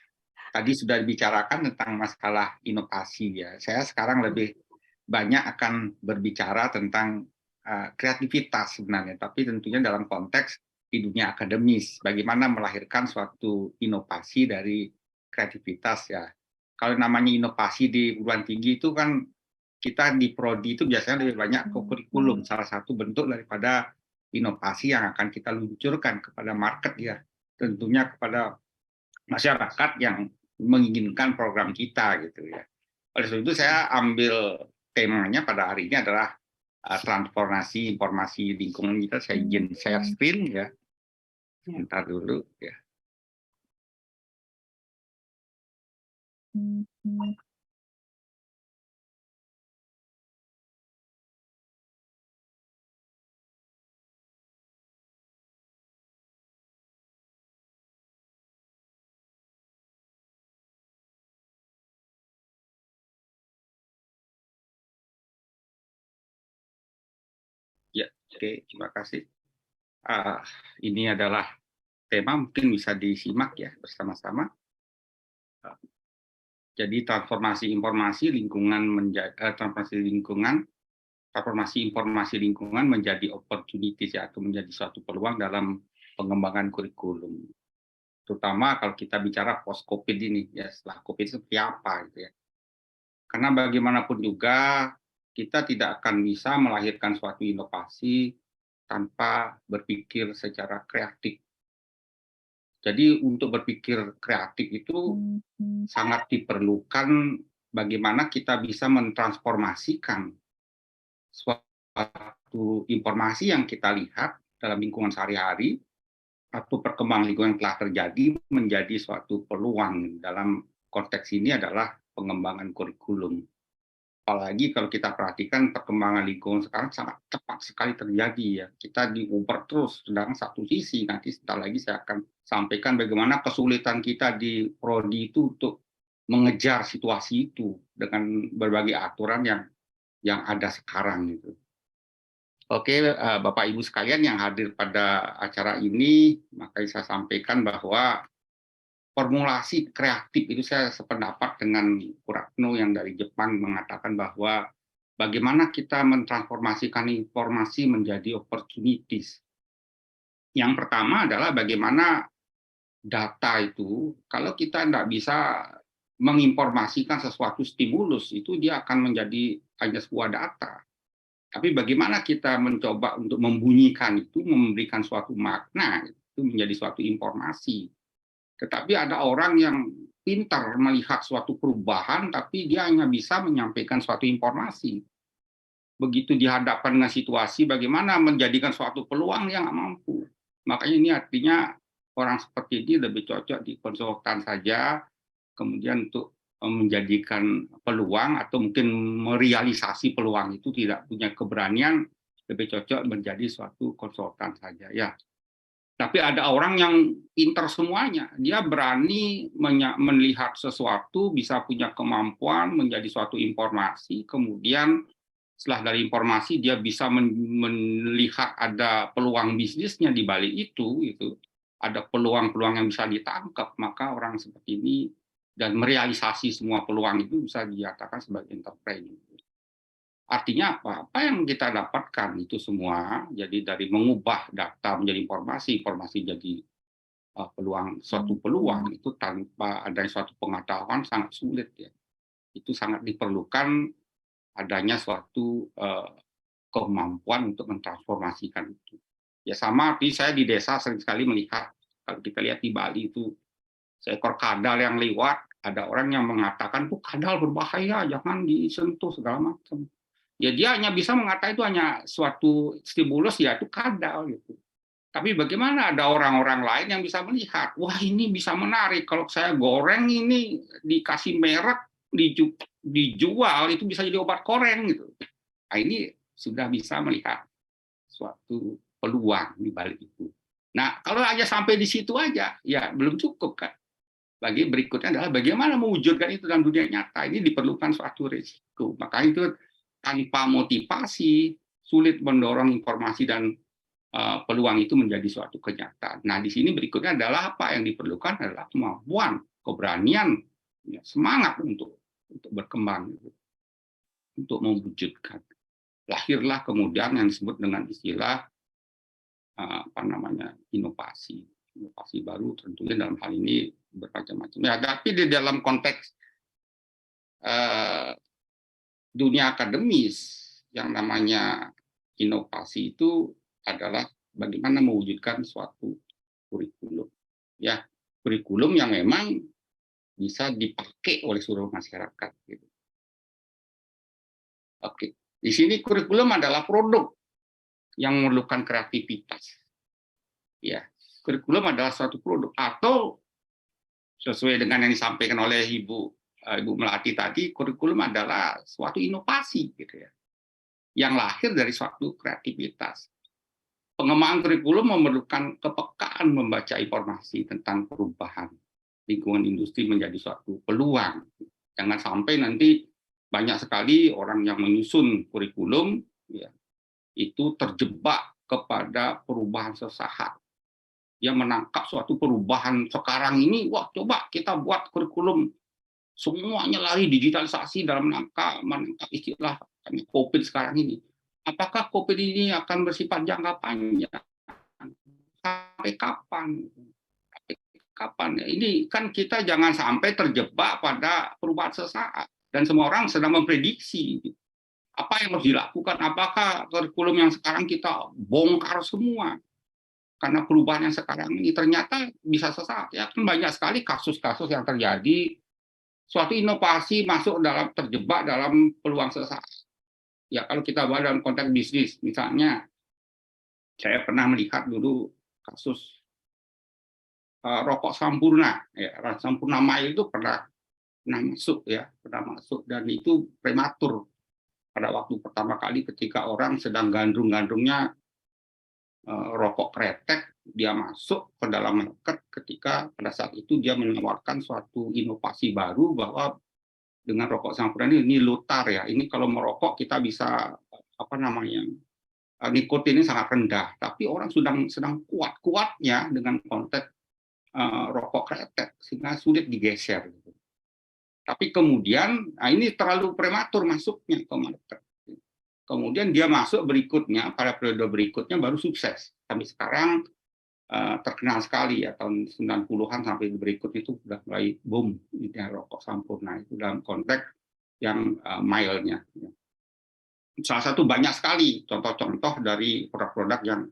tadi sudah dibicarakan tentang masalah inovasi ya. Saya sekarang lebih banyak akan berbicara tentang kreativitas sebenarnya, tapi tentunya dalam konteks di dunia akademis, bagaimana melahirkan suatu inovasi dari kreativitas ya. Kalau namanya inovasi di perguruan tinggi itu kan kita di prodi itu biasanya lebih banyak ke kurikulum, salah satu bentuk daripada inovasi yang akan kita luncurkan kepada market ya, tentunya kepada masyarakat yang menginginkan program kita gitu ya. Oleh sebab itu saya ambil temanya pada hari ini adalah transformasi informasi lingkungan kita. Saya izin share screen ya. Sebentar dulu ya. Ya, oke, terima kasih. Ini adalah tema, mungkin bisa disimak ya bersama-sama. Jadi transformasi informasi lingkungan menjadi transformasi informasi lingkungan menjadi opportunities ya, atau menjadi suatu peluang dalam pengembangan kurikulum. Terutama kalau kita bicara post COVID ini ya, setelah COVID seperti apa gitu ya. Karena bagaimanapun juga kita tidak akan bisa melahirkan suatu inovasi tanpa berpikir secara kreatif. Jadi untuk berpikir kreatif itu sangat diperlukan bagaimana kita bisa mentransformasikan suatu informasi yang kita lihat dalam lingkungan sehari-hari atau perkembangan lingkungan yang telah terjadi menjadi suatu peluang. Dalam konteks ini adalah pengembangan kurikulum. Apalagi kalau kita perhatikan perkembangan lingkungan sekarang sangat cepat sekali terjadi ya. Kita diuber terus, sedangkan satu sisi nanti sebentar lagi saya akan sampaikan bagaimana kesulitan kita di prodi itu untuk mengejar situasi itu dengan berbagai aturan yang ada sekarang gitu. Oke, Bapak Ibu sekalian yang hadir pada acara ini, makanya saya sampaikan bahwa formulasi kreatif itu saya sependapat dengan Kuratno yang dari Jepang mengatakan bahwa bagaimana kita mentransformasikan informasi menjadi opportunities. Yang pertama adalah bagaimana data itu, kalau kita tidak bisa menginformasikan sesuatu stimulus, itu dia akan menjadi hanya sebuah data. Tapi bagaimana kita mencoba untuk membunyikan itu, memberikan suatu makna, itu menjadi suatu informasi. Tetapi ada orang yang pintar melihat suatu perubahan, tapi dia hanya bisa menyampaikan suatu informasi. Begitu dihadapkan dengan situasi, bagaimana menjadikan suatu peluang yang nggak mampu. Makanya ini artinya orang seperti ini lebih cocok di konsultan saja, kemudian untuk menjadikan peluang atau mungkin merealisasi peluang itu tidak punya keberanian, lebih cocok menjadi suatu konsultan saja ya. Tapi ada orang yang pintar semuanya, dia berani melihat sesuatu, bisa punya kemampuan menjadi suatu informasi, kemudian setelah dari informasi dia bisa melihat ada peluang bisnisnya di balik itu ada peluang-peluang yang bisa ditangkap, maka orang seperti ini dan merealisasi semua peluang itu bisa dikatakan sebagai entrepreneur. Artinya apa? Apa yang kita dapatkan itu semua, jadi dari mengubah data menjadi informasi, informasi jadi peluang, suatu peluang itu tanpa adanya suatu pengetahuan sangat sulit ya. Itu sangat diperlukan adanya suatu kemampuan untuk mentransformasikan itu. Ya sama, tapi saya di desa sering sekali melihat, kalau kita lihat di Bali itu seekor kadal yang lewat, ada orang yang mengatakan tuh kadal berbahaya, jangan disentuh segala macam. Ya dia hanya bisa mengatakan itu hanya suatu stimulus, yaitu kadal gitu. Tapi bagaimana ada orang-orang lain yang bisa melihat, wah ini bisa menarik, kalau saya goreng ini dikasih merek, dijual itu bisa jadi obat koreng gitu. Nah, ini sudah bisa melihat suatu peluang di balik itu. Nah, kalau aja sampai di situ aja, ya belum cukup kan. Bagi berikutnya adalah bagaimana mewujudkan itu dalam dunia nyata. Ini diperlukan suatu risiko. Maka itu tanpa motivasi, sulit mendorong informasi dan peluang itu menjadi suatu kenyataan. Nah, di sini berikutnya adalah apa yang diperlukan adalah kemampuan, keberanian, ya, semangat untuk berkembang, untuk mewujudkan. Lahirlah kemudian yang disebut dengan istilah inovasi. Inovasi baru tentunya dalam hal ini bermacam-macam. Ya, tapi di dalam konteks dunia akademis yang namanya inovasi itu adalah bagaimana mewujudkan suatu kurikulum. Ya, kurikulum yang memang bisa dipakai oleh seluruh masyarakat. Gitu. Oke, di sini kurikulum adalah produk yang memerlukan kreativitas. Ya, kurikulum adalah suatu produk atau sesuai dengan yang disampaikan oleh Ibu Melati tadi, kurikulum adalah suatu inovasi gitu ya, yang lahir dari suatu kreativitas. Pengembangan kurikulum memerlukan kepekaan membaca informasi tentang perubahan lingkungan industri menjadi suatu peluang. Jangan sampai nanti banyak sekali orang yang menyusun kurikulum ya, itu terjebak kepada perubahan sesaat. Dia menangkap suatu perubahan sekarang ini, wah coba kita buat kurikulum semuanya lari digitalisasi dalam rangka menangkap istilah COVID sekarang ini. Apakah COVID ini akan bersifat jangka panjang? Sampai kapan? Kapan? Ini kan kita jangan sampai terjebak pada perubahan sesaat. Dan semua orang sedang memprediksi apa yang harus dilakukan. Apakah kurikulum yang sekarang kita bongkar semua? Karena perubahan yang sekarang ini ternyata bisa sesaat. Ya kan banyak sekali kasus-kasus yang terjadi. Suatu inovasi masuk dalam terjebak dalam peluang sesaat. Ya kalau kita bahas dalam konteks bisnis, misalnya saya pernah melihat dulu kasus rokok Sampurna, ya, Sampurna Mild itu pernah masuk ya, pernah masuk dan itu prematur pada waktu pertama kali ketika orang sedang gandrung-gandrungnya rokok kretek, dia masuk ke dalam market ketika pada saat itu dia menawarkan suatu inovasi baru bahwa dengan rokok Sampurna ini lutar ya, ini kalau merokok kita bisa nikotinnya sangat rendah, tapi orang sedang kuat-kuatnya dengan konteks rokok kretek sehingga sulit digeser. Gitu. Tapi kemudian, nah ini terlalu prematur masuknya ke market. Kemudian dia masuk berikutnya, pada periode berikutnya baru sukses. Sampai sekarang terkenal sekali ya, tahun 90-an sampai berikutnya itu sudah mulai boom ya, rokok Sampurna itu dalam konteks yang mildnya. Ya. Salah satu banyak sekali contoh-contoh dari produk-produk yang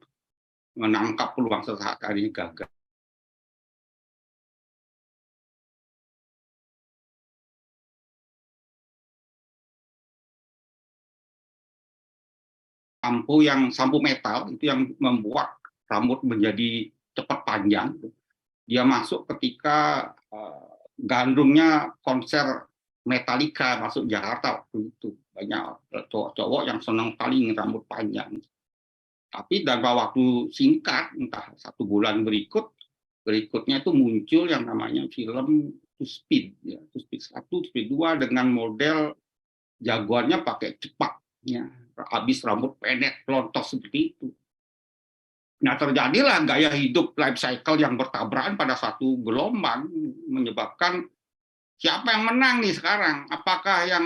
menangkap peluang sesaat hari gagal. Sampo metal itu yang membuat rambut menjadi cepat panjang. Dia masuk ketika gandrungnya konser Metallica masuk Jakarta waktu itu. Banyak cowok-cowok yang senang kali ingin rambut panjang. Tapi dalam waktu singkat, entah 1 bulan berikutnya itu muncul yang namanya film To Speed, ya, To Speed 1, To Speed 2 dengan model jagoannya pakai cepak, ya, habis rambut pendek, pelontos seperti itu. Nah, terjadilah gaya hidup life cycle yang bertabrakan pada satu gelombang, menyebabkan siapa yang menang nih sekarang? Apakah yang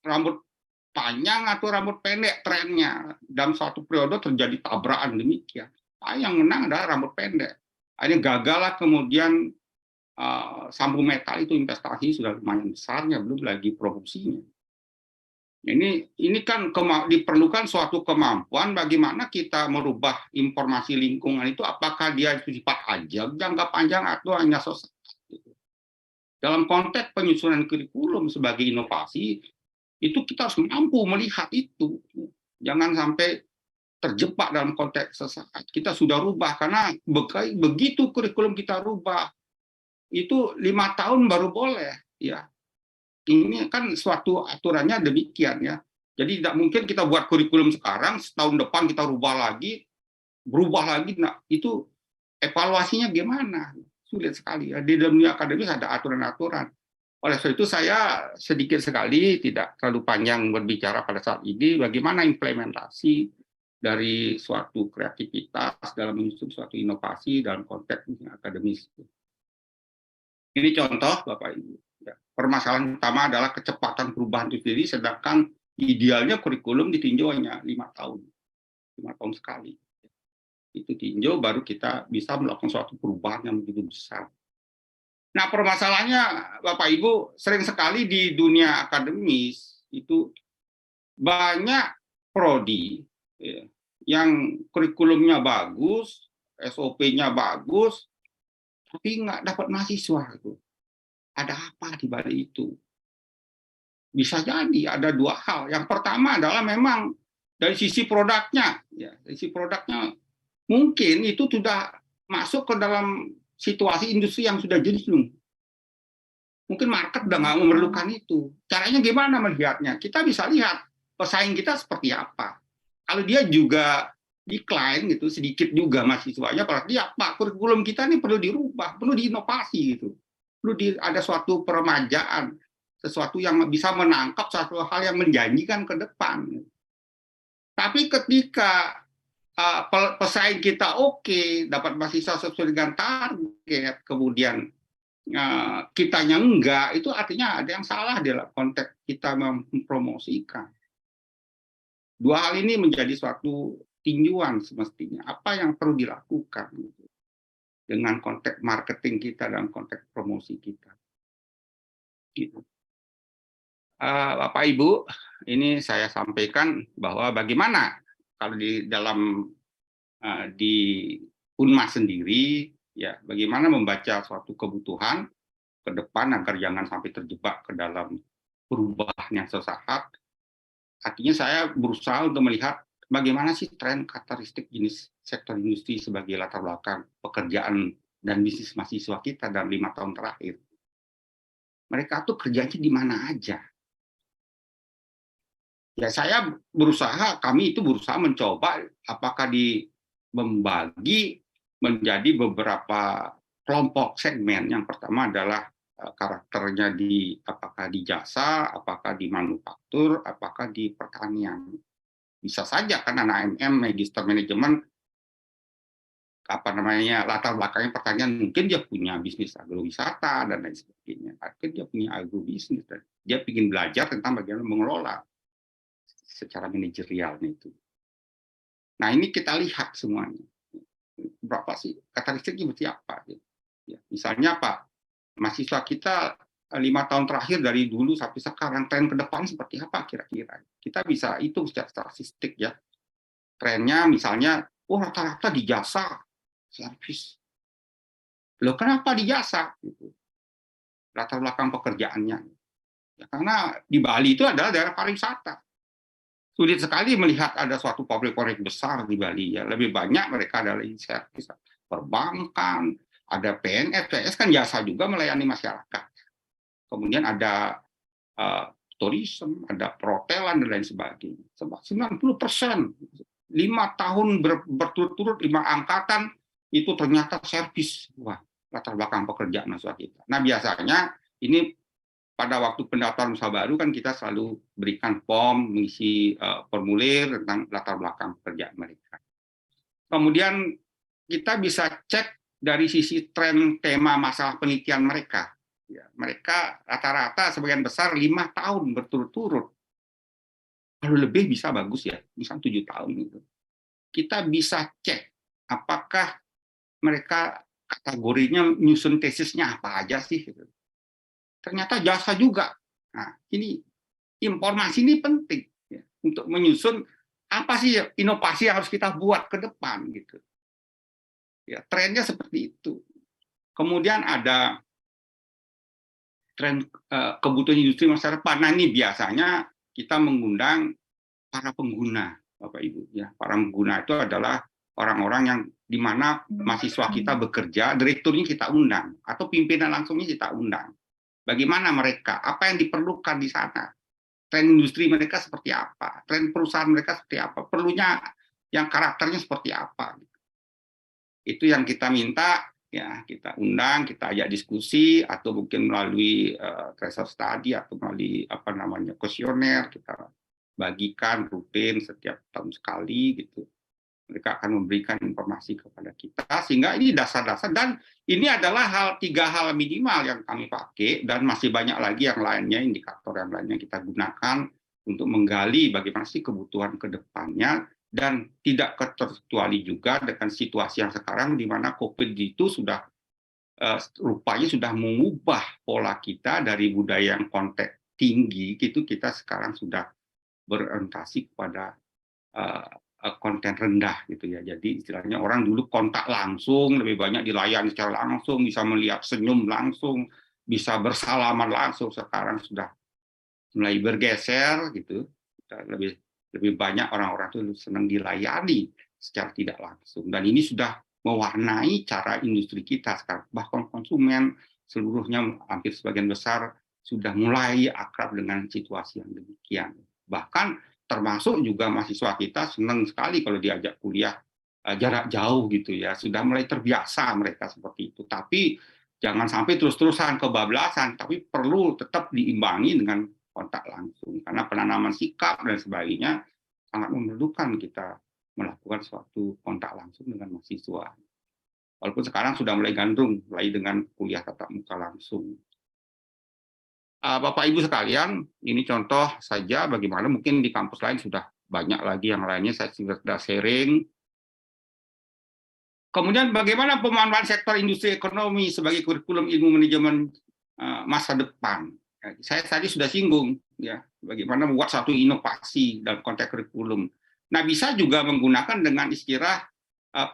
rambut panjang atau rambut pendek trennya? Dalam suatu periode terjadi tabrakan demikian. Yang menang adalah rambut pendek. Ini gagal kemudian Sampo Metal itu investasi sudah lumayan besarnya, belum lagi produksinya. Ini kan diperlukan suatu kemampuan bagaimana kita merubah informasi lingkungan itu, apakah dia sifat ajak jangka panjang atau hanya sesaat. Dalam konteks penyusunan kurikulum sebagai inovasi, itu kita harus mampu melihat itu. Jangan sampai terjebak dalam konteks sesaat. Kita sudah rubah, karena begitu kurikulum kita rubah, itu 5 tahun baru boleh. Ya. Ini kan suatu aturannya demikian ya. Jadi tidak mungkin kita buat kurikulum sekarang, setahun depan kita berubah lagi. Nah, itu evaluasinya gimana? Sulit sekali ya. Di dunia akademis ada aturan-aturan. Oleh sebab itu saya sedikit sekali, tidak terlalu panjang berbicara pada saat ini, bagaimana implementasi dari suatu kreativitas dalam menyusun suatu inovasi dalam konteks akademis. Ini contoh Bapak Ibu. Ya. Permasalahan utama adalah kecepatan perubahan itu sendiri, sedangkan idealnya kurikulum ditinjau hanya 5 tahun. 5 tahun sekali. Itu tinjau baru kita bisa melakukan suatu perubahan yang begitu besar. Nah, permasalahannya Bapak Ibu, sering sekali di dunia akademis itu banyak prodi ya, yang kurikulumnya bagus, SOP-nya bagus, tapi nggak dapat mahasiswa. Gitu. Ada apa di balik itu? Bisa jadi ada 2 hal. Yang pertama adalah memang dari sisi produknya, ya, dari sisi produknya mungkin itu sudah masuk ke dalam situasi industri yang sudah jenuh. Mungkin market udah nggak memerlukan itu. Caranya gimana melihatnya? Kita bisa lihat pesaing kita seperti apa. Kalau dia juga decline gitu, sedikit juga mahasiswanya, berarti apa? Kurikulum kita ini perlu dirubah, perlu diinovasi gitu. Perlu ada suatu peremajaan, sesuatu yang bisa menangkap suatu hal yang menjanjikan ke depan. Tapi ketika pesaing kita oke, dapat mahasiswa sesuai dengan target, kemudian kitanya enggak, itu artinya ada yang salah dalam konteks kita mempromosikan. 2 hal ini menjadi suatu tinjauan semestinya. Apa yang perlu dilakukan gitu, dengan konteks marketing kita dan konteks promosi kita. Gitu. Bapak Ibu, ini saya sampaikan bahwa bagaimana kalau di dalam di Unmas sendiri, ya bagaimana membaca suatu kebutuhan ke depan agar jangan sampai terjebak ke dalam perubahan yang sesaat. Artinya saya berusaha untuk melihat bagaimana sih tren karakteristik jenis sektor industri sebagai latar belakang pekerjaan dan bisnis mahasiswa kita dalam 5 tahun terakhir. Mereka tuh kerjanya di mana aja. Ya saya kami itu berusaha mencoba apakah membagi menjadi beberapa kelompok segmen. Yang pertama adalah karakternya apakah di jasa, apakah di manufaktur, apakah di pertanian. Bisa saja kan anak MM, magister manajemen, latar belakangnya pertanian, mungkin dia punya bisnis agrowisata dan lain sebagainya. Mungkin dia punya agrobisnis, dan dia ingin belajar tentang bagaimana mengelola secara manajerialnya itu. Nah ini kita lihat semuanya. berapa sih karakteristiknya seperti apa gitu. Ya, misalnya apa, mahasiswa kita 5 tahun terakhir dari dulu sampai sekarang tren ke depan seperti apa kira-kira, kita bisa hitung secara statistik ya. Trennya misalnya, rata-rata di jasa servis. Loh kenapa di jasa? Gitu. Latar belakang pekerjaannya. Ya, karena di Bali itu adalah daerah pariwisata. Sulit sekali melihat ada suatu pabrik-pabrik besar di Bali. Ya. Lebih banyak mereka adalah di servis, perbankan, ada PNS. PNS kan jasa juga melayani masyarakat. Kemudian ada tourism, ada perhotelan, dan lain sebagainya. 90%. 5 tahun berturut-turut, 5 angkatan, itu ternyata servis. Wah, latar belakang pekerjaan mahasiswa kita. Nah, biasanya ini pada waktu pendaftaran usaha baru kan kita selalu berikan form, mengisi formulir tentang latar belakang pekerjaan mereka. Kemudian kita bisa cek dari sisi tren tema masalah penelitian mereka. Ya, mereka rata-rata sebagian besar 5 tahun berturut-turut. Kalau lebih bisa bagus ya, misalnya 7 tahun gitu. Kita bisa cek apakah mereka kategorinya nyusun tesisnya apa aja sih. Gitu. Ternyata jasa juga. Nah, ini informasi ini penting ya, untuk menyusun apa sih inovasi yang harus kita buat ke depan gitu. Ya, trennya seperti itu. Kemudian ada tren kebutuhan industri masa depan. Nah, ini biasanya kita mengundang para pengguna, Bapak Ibu. Ya, para pengguna itu adalah orang-orang yang di mana mahasiswa kita bekerja, direkturnya kita undang, atau pimpinan langsungnya kita undang. Bagaimana mereka, apa yang diperlukan di sana, tren industri mereka seperti apa, tren perusahaan mereka seperti apa, perlunya yang karakternya seperti apa. Itu yang kita minta. Ya, kita undang, kita ajak diskusi, atau mungkin melalui research study atau melalui kuesioner kita bagikan rutin setiap tahun sekali gitu. Mereka akan memberikan informasi kepada kita sehingga ini dasar-dasar, dan ini adalah 3 hal minimal yang kami pakai, dan masih banyak lagi yang lainnya, indikator yang lainnya kita gunakan untuk menggali bagaimana sih kebutuhan ke depannya. Dan tidak terkecuali juga dengan situasi yang sekarang di mana COVID itu sudah rupanya sudah mengubah pola kita dari budaya yang kontak tinggi gitu, kita sekarang sudah berorientasi kepada konten rendah gitu ya. Jadi istilahnya orang dulu kontak langsung, lebih banyak dilayani secara langsung, bisa melihat senyum langsung, bisa bersalaman langsung. Sekarang sudah mulai bergeser gitu, kita lebih banyak orang-orang itu senang dilayani secara tidak langsung, dan ini sudah mewarnai cara industri kita sekarang. Bahkan konsumen seluruhnya hampir sebagian besar sudah mulai akrab dengan situasi yang demikian. Bahkan termasuk juga mahasiswa kita senang sekali kalau diajak kuliah jarak jauh gitu ya, sudah mulai terbiasa mereka seperti itu. Tapi jangan sampai terus-terusan kebablasan, tapi perlu tetap diimbangi dengan kontak langsung, karena penanaman sikap dan sebagainya sangat memerlukan kita melakukan suatu kontak langsung dengan mahasiswa. Walaupun sekarang sudah mulai gandrung, mulai dengan kuliah tatap muka langsung. Bapak Ibu sekalian, ini contoh saja bagaimana mungkin di kampus lain sudah banyak lagi yang lainnya, saya sudah sharing. Kemudian bagaimana pemanfaatan sektor industri ekonomi sebagai kurikulum ilmu manajemen masa depan. Saya tadi sudah singgung ya, bagaimana membuat satu inovasi dalam konteks kurikulum. Nah, bisa juga menggunakan dengan istilah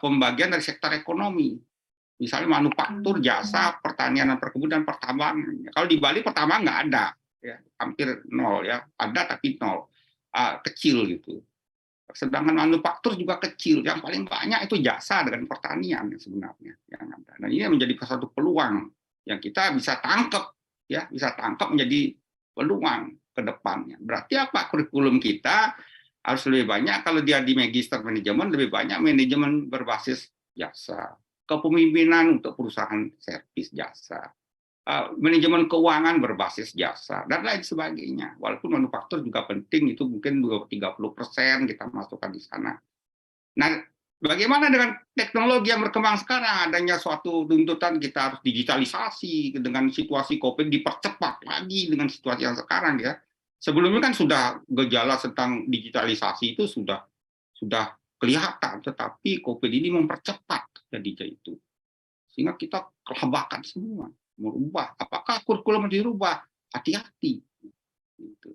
pembagian dari sektor ekonomi. Misalnya manufaktur, jasa, pertanian dan perkebunan, pertambangan. Kalau di Bali pertambangan nggak ada, ya, hampir nol ya, ada tapi nol, kecil gitu. Sedangkan manufaktur juga kecil, yang paling banyak itu jasa dengan pertanian sebenarnya yang ada. Dan ini menjadi satu peluang yang kita bisa tangkap. Ya, bisa tangkap menjadi peluang ke depannya. Berarti apa? Kurikulum kita harus lebih banyak, kalau dia di magister manajemen, lebih banyak manajemen berbasis jasa, kepemimpinan untuk perusahaan servis jasa, manajemen keuangan berbasis jasa, dan lain sebagainya. Walaupun manufaktur juga penting, itu mungkin 30% kita masukkan di sana. Nah, bagaimana dengan teknologi yang berkembang sekarang? Adanya suatu tuntutan kita harus digitalisasi, dengan situasi COVID dipercepat lagi dengan situasi yang sekarang ya. Sebelumnya kan sudah gejala tentang digitalisasi itu sudah kelihatan, tetapi COVID ini mempercepat jadinya itu. Sehingga kita kelabakan semua, merubah. Apakah kurikulum dirubah? Hati-hati. Gitu.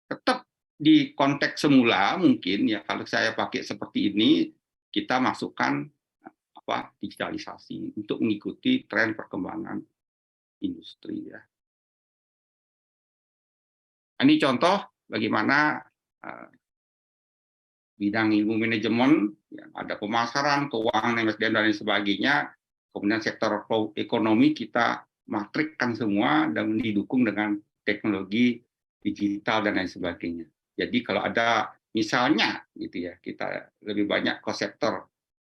Tetap di konteks semula mungkin ya kalau saya pakai seperti ini, kita masukkan digitalisasi untuk mengikuti tren perkembangan industri ya. Ini contoh bagaimana bidang ilmu manajemen, ya, ada pemasaran, keuangan, MSDM dan lain sebagainya. Kemudian sektor ekonomi kita matrikkan semua dan didukung dengan teknologi digital dan lain sebagainya. Jadi kalau ada misalnya gitu ya, kita lebih banyak ke sektor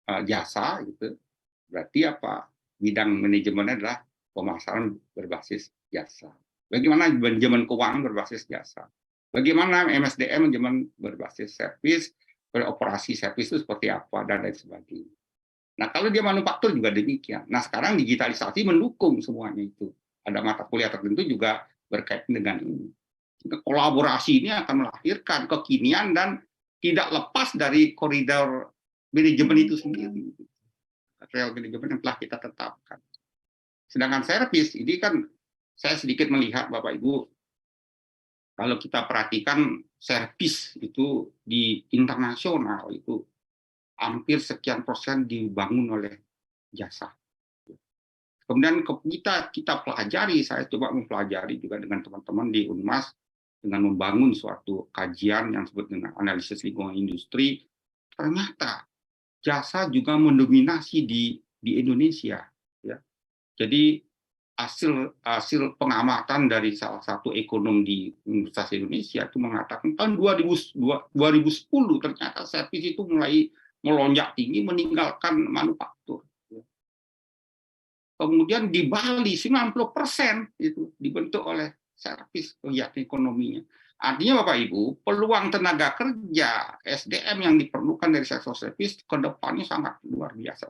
jasa gitu, berarti apa? Bidang manajemennya adalah pemasaran berbasis jasa. Bagaimana manajemen keuangan berbasis jasa? Bagaimana MSDM manajemen berbasis service, operasi service itu seperti apa dan lain sebagainya. Nah, kalau dia manufaktur juga demikian. Nah, sekarang digitalisasi mendukung semuanya itu. Ada mata kuliah tertentu juga berkaitan dengan ini. Kolaborasi ini akan melahirkan kekinian dan tidak lepas dari koridor manajemen itu sendiri. Real manajemen yang telah kita tetapkan. Sedangkan servis ini kan saya sedikit melihat Bapak Ibu, kalau kita perhatikan servis itu di internasional itu hampir sekian persen dibangun oleh jasa. Kemudian kita pelajari, saya coba mempelajari juga dengan teman-teman di Unmas dengan membangun suatu kajian yang disebut dengan analisis lingkungan industri. Ternyata jasa juga mendominasi di Indonesia. Ya. Jadi hasil pengamatan dari salah satu ekonom di Universitas Indonesia itu mengatakan tahun 2010 ternyata servis itu mulai melonjak tinggi meninggalkan manufaktur. Kemudian di Bali 90% itu dibentuk oleh servis kegiatan ekonominya. Artinya Bapak Ibu, peluang tenaga kerja SDM yang diperlukan dari sektor servis ke depannya sangat luar biasa.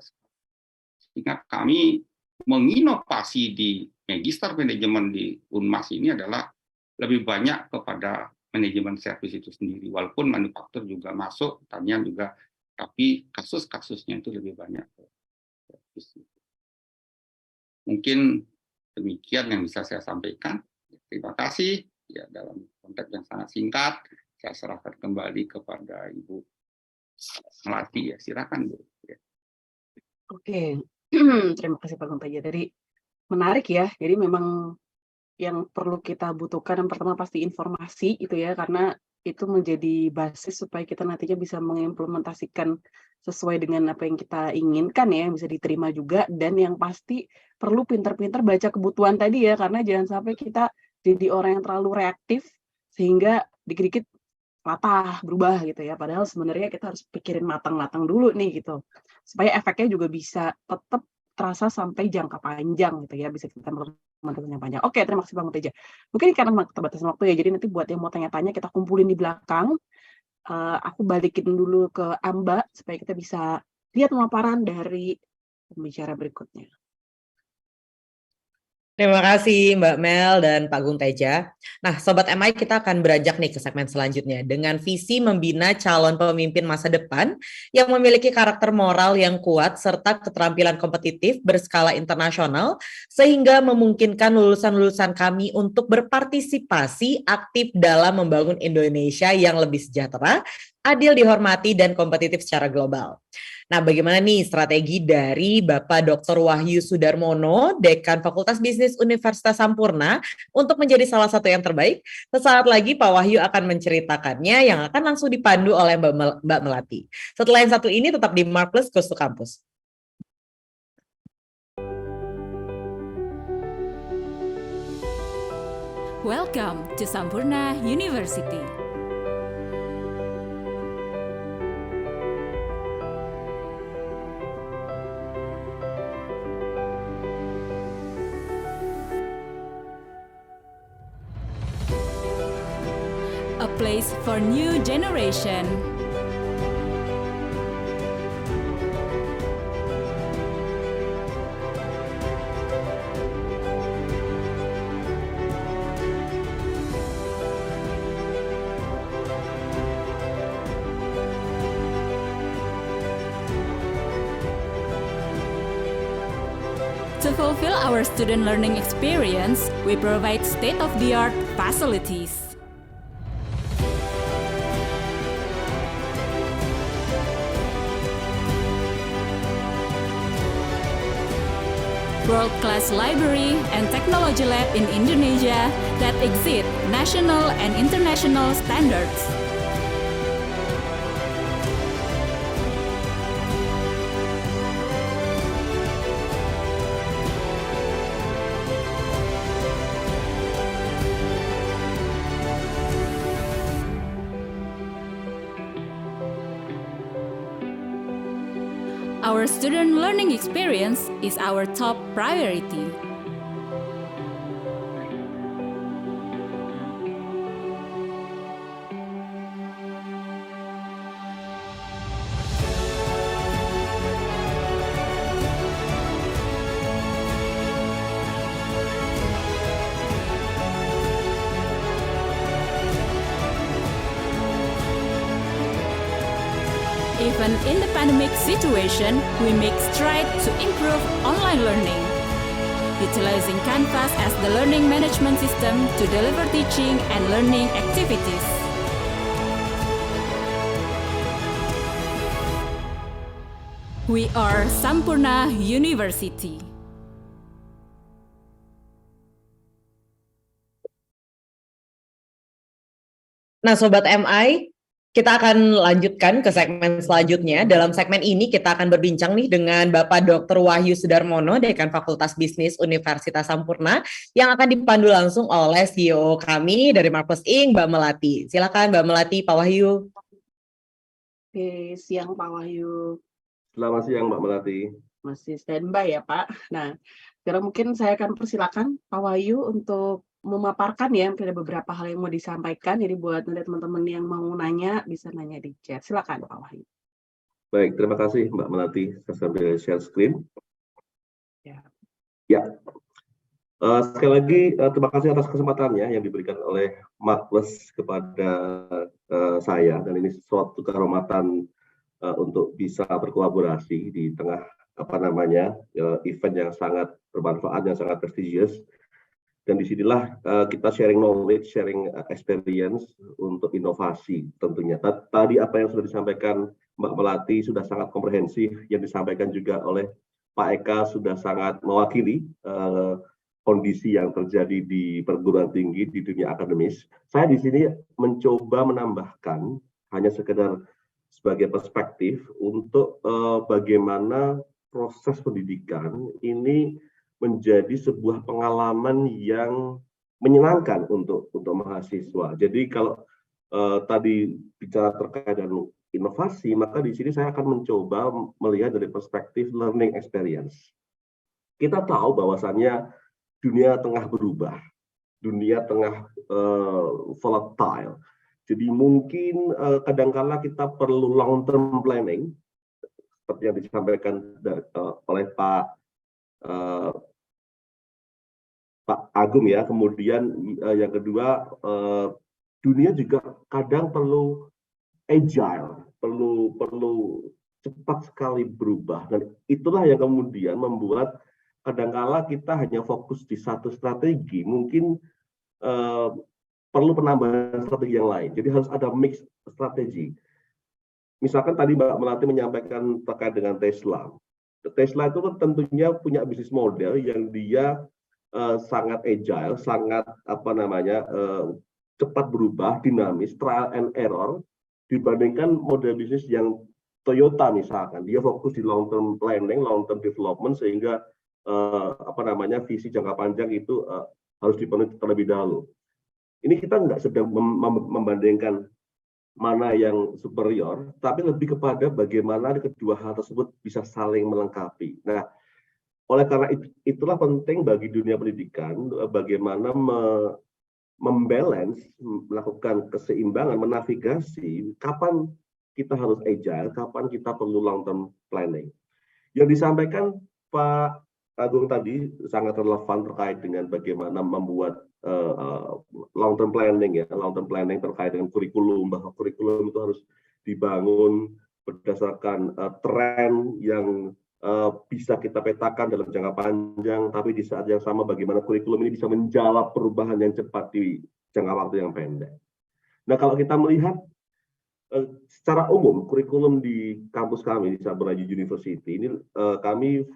Sehingga kami menginovasi di Magister Manajemen di Unmas ini adalah lebih banyak kepada manajemen servis itu sendiri. Walaupun manufaktur juga masuk, pertanian juga, tapi kasus-kasusnya itu lebih banyak ke servis. Mungkin demikian yang bisa saya sampaikan. Terima kasih. Ya, dalam konteks yang sangat singkat, saya serahkan kembali kepada Ibu Melati. Ya, silakan Bu. Ya. Oke, terima kasih Pak Gunteja. Jadi menarik ya. Jadi memang yang perlu kita butuhkan yang pertama pasti informasi itu ya, karena itu menjadi basis supaya kita nantinya bisa mengimplementasikan sesuai dengan apa yang kita inginkan ya, yang bisa diterima juga, dan yang pasti perlu pintar-pintar baca kebutuhan tadi ya, karena jangan sampai kita jadi orang yang terlalu reaktif sehingga dikit-dikit latah berubah gitu ya, padahal sebenarnya kita harus pikirin matang-matang dulu nih gitu, supaya efeknya juga bisa tetap terasa sampai jangka panjang gitu ya, bisa kita melakukan yang panjang. Oke, terima kasih Bang Teja. Mungkin karena keterbatasan waktu ya, jadi nanti buat yang mau tanya-tanya kita kumpulin di belakang. Aku balikin dulu ke Amba supaya kita bisa lihat pemaparan dari pembicara berikutnya. Terima kasih Mbak Mel dan Pak Gung Teja. Nah, Sobat MI, kita akan beranjak nih ke segmen selanjutnya dengan visi membina calon pemimpin masa depan yang memiliki karakter moral yang kuat serta keterampilan kompetitif berskala internasional sehingga memungkinkan lulusan-lulusan kami untuk berpartisipasi aktif dalam membangun Indonesia yang lebih sejahtera, adil, dihormati, dan kompetitif secara global. Nah, bagaimana nih strategi dari Bapak Dr. Wahyu Sudarmono, Dekan Fakultas Bisnis Universitas Sampurna, untuk menjadi salah satu yang terbaik? Sesaat lagi Pak Wahyu akan menceritakannya yang akan langsung dipandu oleh Mbak Melati. Setelah yang satu ini tetap di Marvelous Goes to Campus. Welcome to Sampurna University. A place for new generation. To fulfill our student learning experience, we provide state-of-the-art facilities. World-class library and technology lab in Indonesia that exceed national and international standards. Our student learning experience is our top priority. Even in the pandemic situation, we make strides to improve online learning, utilizing Canvas as the learning management system to deliver teaching and learning activities. We are Sampurna University. Nah, Sobat MI, kita akan lanjutkan ke segmen selanjutnya. Dalam segmen ini kita akan berbincang nih dengan Bapak Dr. Wahyu Sudarmono, Dekan Fakultas Bisnis Universitas Sampurna, yang akan dipandu langsung oleh CEO kami dari Marvelous Inc., Mbak Melati. Silakan Mbak Melati, Pak Wahyu. Oke, siang Pak Wahyu. Selamat siang Mbak Melati. Masih standby ya Pak. Nah, sekarang mungkin saya akan persilakan Pak Wahyu untuk memaparkan ya, mungkin ada beberapa hal yang mau disampaikan. Jadi buat nanti teman-teman yang mau nanya, bisa nanya di chat. Silakan Pak Wahyu. Baik, terima kasih Mbak Melati. Saya sambil share screen. Ya. Sekali lagi terima kasih atas kesempatannya yang diberikan oleh Marvelous kepada saya, dan ini suatu kehormatan untuk bisa berkolaborasi di tengah event yang sangat bermanfaat, yang sangat prestigious. Dan disinilah kita sharing knowledge, sharing experience untuk inovasi tentunya. Tadi apa yang sudah disampaikan Mbak Melati sudah sangat komprehensif, yang disampaikan juga oleh Pak Eka sudah sangat mewakili kondisi yang terjadi di perguruan tinggi di dunia akademis. Saya di sini mencoba menambahkan hanya sekedar sebagai perspektif untuk bagaimana proses pendidikan ini menjadi sebuah pengalaman yang menyenangkan untuk mahasiswa. Jadi kalau tadi bicara terkait dengan inovasi, maka di sini saya akan mencoba melihat dari perspektif learning experience. Kita tahu bahwasannya dunia tengah berubah, dunia tengah volatile. Jadi mungkin kadangkala kita perlu long term planning, seperti yang disampaikan oleh Pak Agung ya. Kemudian yang kedua, dunia juga kadang perlu agile, perlu cepat sekali berubah, dan itulah yang kemudian membuat kadangkala kita hanya fokus di satu strategi, mungkin perlu penambahan strategi yang lain. Jadi harus ada mix strategi. Misalkan tadi Mbak Melati menyampaikan terkait dengan Tesla. Tesla itu kan tentunya punya bisnis model yang dia sangat agile, sangat cepat berubah, dinamis, trial and error, dibandingkan model bisnis yang Toyota misalkan. Dia fokus di long term planning, long term development, sehingga visi jangka panjang itu harus dipenuhi terlebih dahulu. Ini kita nggak sedang membandingkan mana yang superior, tapi lebih kepada bagaimana kedua hal tersebut bisa saling melengkapi. Nah, oleh karena itulah penting bagi dunia pendidikan bagaimana membalance, melakukan keseimbangan, menavigasi kapan kita harus agile, kapan kita perlu long term planning. Yang disampaikan Pak Agung tadi sangat relevan terkait dengan bagaimana membuat long term planning ya, long term planning terkait dengan kurikulum, bahwa kurikulum itu harus dibangun berdasarkan tren yang bisa kita petakan dalam jangka panjang, tapi di saat yang sama bagaimana kurikulum ini bisa menjawab perubahan yang cepat di jangka waktu yang pendek. Nah, kalau kita melihat secara umum kurikulum di kampus kami di Saburai University ini kami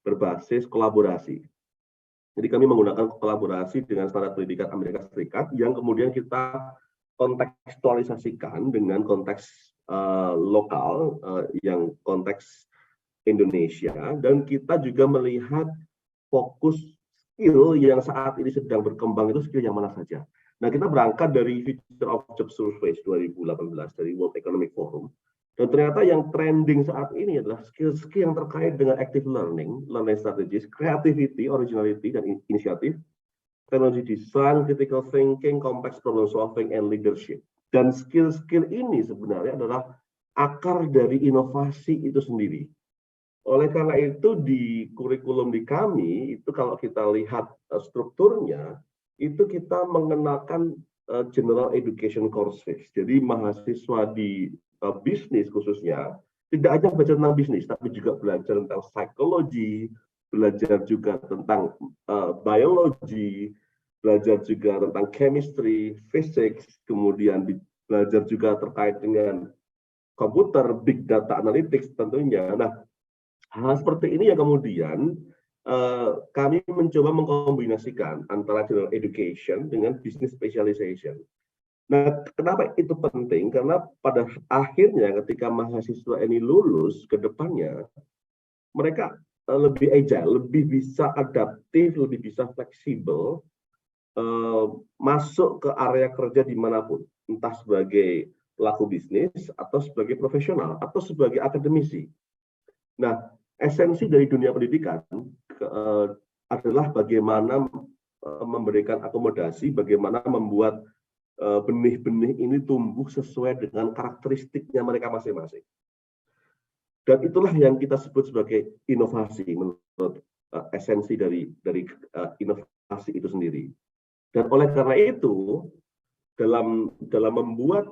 berbasis kolaborasi. Jadi kami menggunakan kolaborasi dengan standar pendidikan Amerika Serikat yang kemudian kita kontekstualisasikan dengan konteks lokal yang konteks Indonesia, dan kita juga melihat fokus skill yang saat ini sedang berkembang itu skill yang mana saja. Nah, kita berangkat dari Future of Job Surveys 2018 dari World Economic Forum, dan ternyata yang trending saat ini adalah skill-skill yang terkait dengan active learning, learning strategies, creativity, originality, dan inisiatif, technology design, critical thinking, complex problem solving, and leadership. Dan skill-skill ini sebenarnya adalah akar dari inovasi itu sendiri. Oleh karena itu di kurikulum di kami, itu kalau kita lihat strukturnya, itu kita mengenakan general education courses. Jadi mahasiswa di bisnis khususnya, tidak hanya belajar tentang bisnis, tapi juga belajar tentang psikologi, belajar juga tentang biologi, belajar juga tentang chemistry, physics, kemudian belajar juga terkait dengan komputer, big data analytics tentunya. Nah, hal seperti ini yang kemudian kami mencoba mengkombinasikan antara general education dengan business specialization. Nah, kenapa itu penting? Karena pada akhirnya ketika mahasiswa ini lulus ke depannya, mereka lebih agile, lebih bisa adaptif, lebih bisa fleksibel, masuk ke area kerja dimanapun, entah sebagai pelaku bisnis, atau sebagai profesional, atau sebagai akademisi. Nah, esensi dari dunia pendidikan adalah bagaimana memberikan akomodasi, bagaimana membuat benih-benih ini tumbuh sesuai dengan karakteristiknya mereka masing-masing. Dan itulah yang kita sebut sebagai inovasi menurut esensi dari inovasi itu sendiri. Dan oleh karena itu, dalam membuat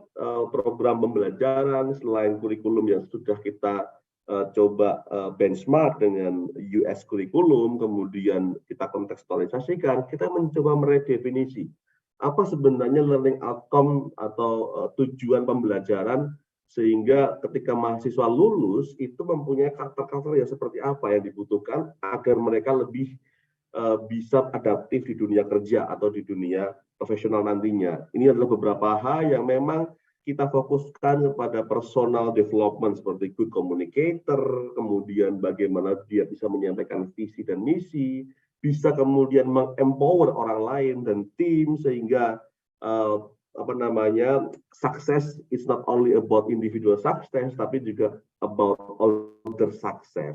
program pembelajaran selain kurikulum yang sudah kita coba benchmark dengan US kurikulum, kemudian kita kontekstualisasikan, kita mencoba meredefinisi apa sebenarnya learning outcome atau tujuan pembelajaran, sehingga ketika mahasiswa lulus itu mempunyai karakter-karakter yang seperti apa yang dibutuhkan agar mereka lebih bisa adaptif di dunia kerja atau di dunia profesional nantinya. Ini adalah beberapa hal yang memang kita fokuskan kepada personal development seperti good communicator, kemudian bagaimana dia bisa menyampaikan visi dan misi, bisa kemudian mengempower orang lain dan tim, sehingga success is not only about individual success, tapi juga about other success.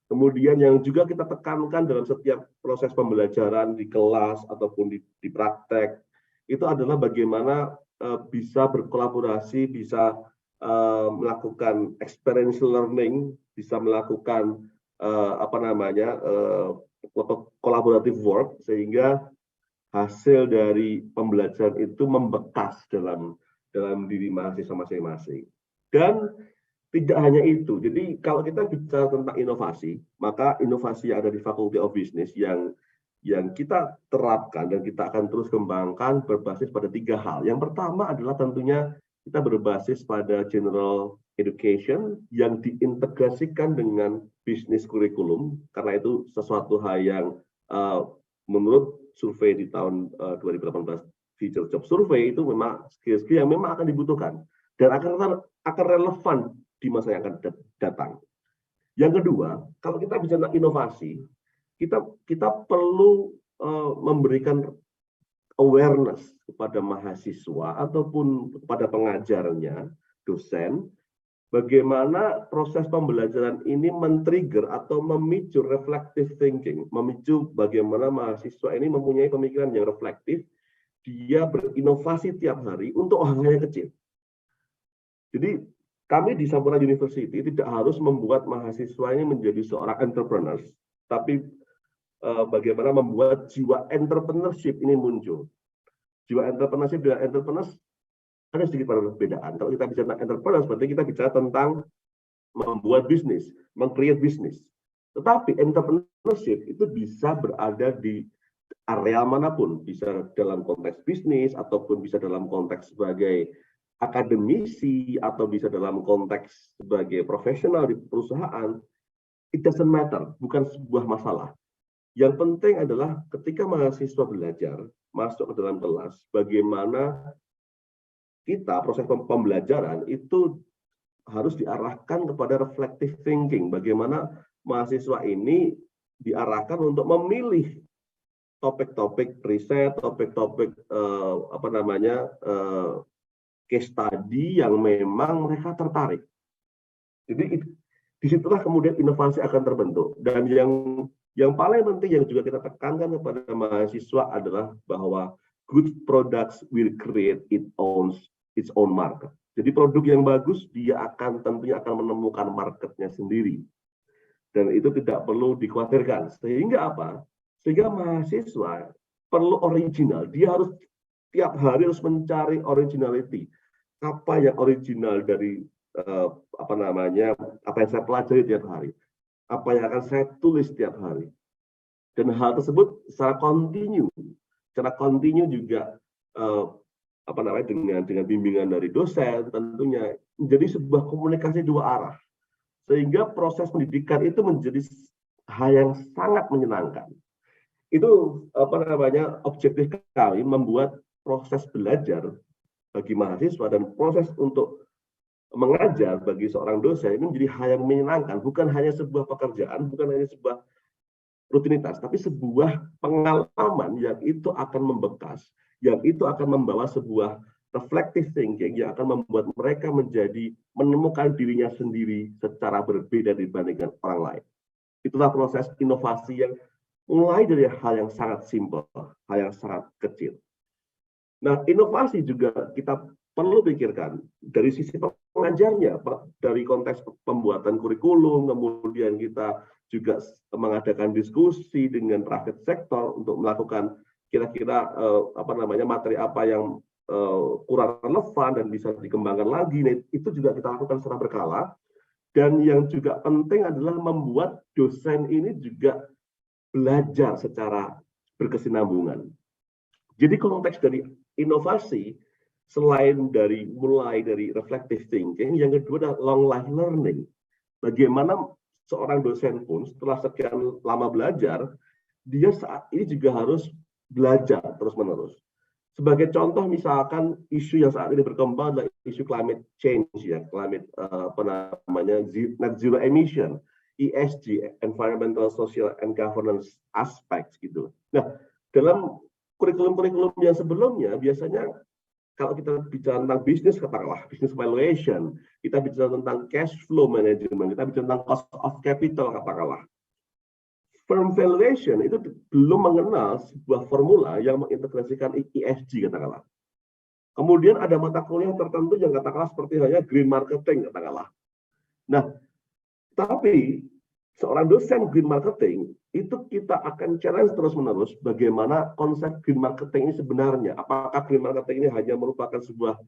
Kemudian yang juga kita tekankan dalam setiap proses pembelajaran di kelas ataupun di praktek, itu adalah bagaimana bisa berkolaborasi, bisa melakukan experiential learning, bisa melakukan collaborative work, sehingga hasil dari pembelajaran itu membekas dalam diri mahasiswa masing-masing. Dan tidak hanya itu, jadi kalau kita bicara tentang inovasi, maka inovasi yang ada di Faculty of Business yang kita terapkan dan kita akan terus kembangkan berbasis pada 3 hal. Yang pertama adalah tentunya kita berbasis pada general education yang diintegrasikan dengan bisnis kurikulum, karena itu sesuatu hal yang menurut survei di tahun 2018 Future Job Survey itu memang skill-skill yang memang akan dibutuhkan dan akan relevan di masa yang akan datang. Yang kedua, kalau kita bicara inovasi, kita perlu memberikan awareness kepada mahasiswa ataupun kepada pengajarnya, dosen, bagaimana proses pembelajaran ini men-trigger atau memicu reflective thinking, memicu bagaimana mahasiswa ini mempunyai pemikiran yang reflektif, dia berinovasi tiap hari untuk hal-hal yang kecil. Jadi kami di Saburai University tidak harus membuat mahasiswa ini menjadi seorang entrepreneurs, tapi bagaimana membuat jiwa entrepreneurship ini muncul. Jiwa entrepreneurship dan entrepreneurs ada sedikit perbedaan. Kalau kita bicara tentang entrepreneurs, berarti kita bicara tentang membuat bisnis, meng-create bisnis. Tetapi entrepreneurship itu bisa berada di area manapun, bisa dalam konteks bisnis, ataupun bisa dalam konteks sebagai akademisi, atau bisa dalam konteks sebagai profesional di perusahaan. It doesn't matter, bukan sebuah masalah. Yang penting adalah ketika mahasiswa belajar, masuk ke dalam kelas, bagaimana kita proses pembelajaran itu harus diarahkan kepada reflective thinking. Bagaimana mahasiswa ini diarahkan untuk memilih topik-topik riset, topik-topik case study yang memang mereka tertarik. Jadi disitulah kemudian inovasi akan terbentuk. Dan yang paling penting yang juga kita tekankan kepada mahasiswa adalah bahwa good products will create its own market. Jadi produk yang bagus dia tentunya akan menemukan marketnya sendiri. Dan itu tidak perlu dikhawatirkan. Sehingga apa? Sehingga mahasiswa perlu original. Dia harus tiap hari harus mencari originality. Apa yang original dari apa yang saya pelajari tiap hari, apa yang akan saya tulis tiap hari, dan hal tersebut secara kontinu juga dengan bimbingan dari dosen tentunya menjadi sebuah komunikasi dua arah, sehingga proses pendidikan itu menjadi hal yang sangat menyenangkan. Itu objektif kami membuat proses belajar bagi mahasiswa dan proses untuk mengajar bagi seorang dosen ini menjadi hal yang menyenangkan, bukan hanya sebuah pekerjaan, bukan hanya sebuah rutinitas, tapi sebuah pengalaman yang itu akan membekas, yang itu akan membawa sebuah reflective thinking yang akan membuat mereka menemukan dirinya sendiri secara berbeda dibandingkan orang lain. Itulah proses inovasi yang mulai dari hal yang sangat simpel, hal yang sangat kecil. Nah, inovasi juga kita perlu pikirkan dari sisi pengajarnya, dari konteks pembuatan kurikulum, kemudian kita juga mengadakan diskusi dengan private sector untuk melakukan kira-kira materi apa yang kurang relevan dan bisa dikembangkan lagi. Nah, itu juga kita lakukan secara berkala. Dan yang juga penting adalah membuat dosen ini juga belajar secara berkesinambungan. Jadi konteks dari inovasi selain mulai dari reflective thinking, yang kedua adalah long life learning. Bagaimana seorang dosen pun setelah sekian lama belajar, dia saat ini juga harus belajar terus-menerus. Sebagai contoh misalkan isu yang saat ini berkembang adalah isu climate change ya, net zero emission, ESG, environmental, social, and governance aspects gitu. Nah, dalam kurikulum-kurikulum yang sebelumnya biasanya kalau kita bicara tentang bisnis, katakanlah business valuation, kita bicara tentang cash flow management, kita bicara tentang cost of capital, katakanlah. Firm valuation itu belum mengenal sebuah formula yang mengintegrasikan ESG, katakanlah. Kemudian ada mata kuliah tertentu yang katakanlah seperti halnya green marketing, katakanlah. Nah, tapi seorang dosen green marketing itu kita akan challenge terus-menerus bagaimana konsep green marketing ini sebenarnya. Apakah green marketing ini hanya merupakan sebuah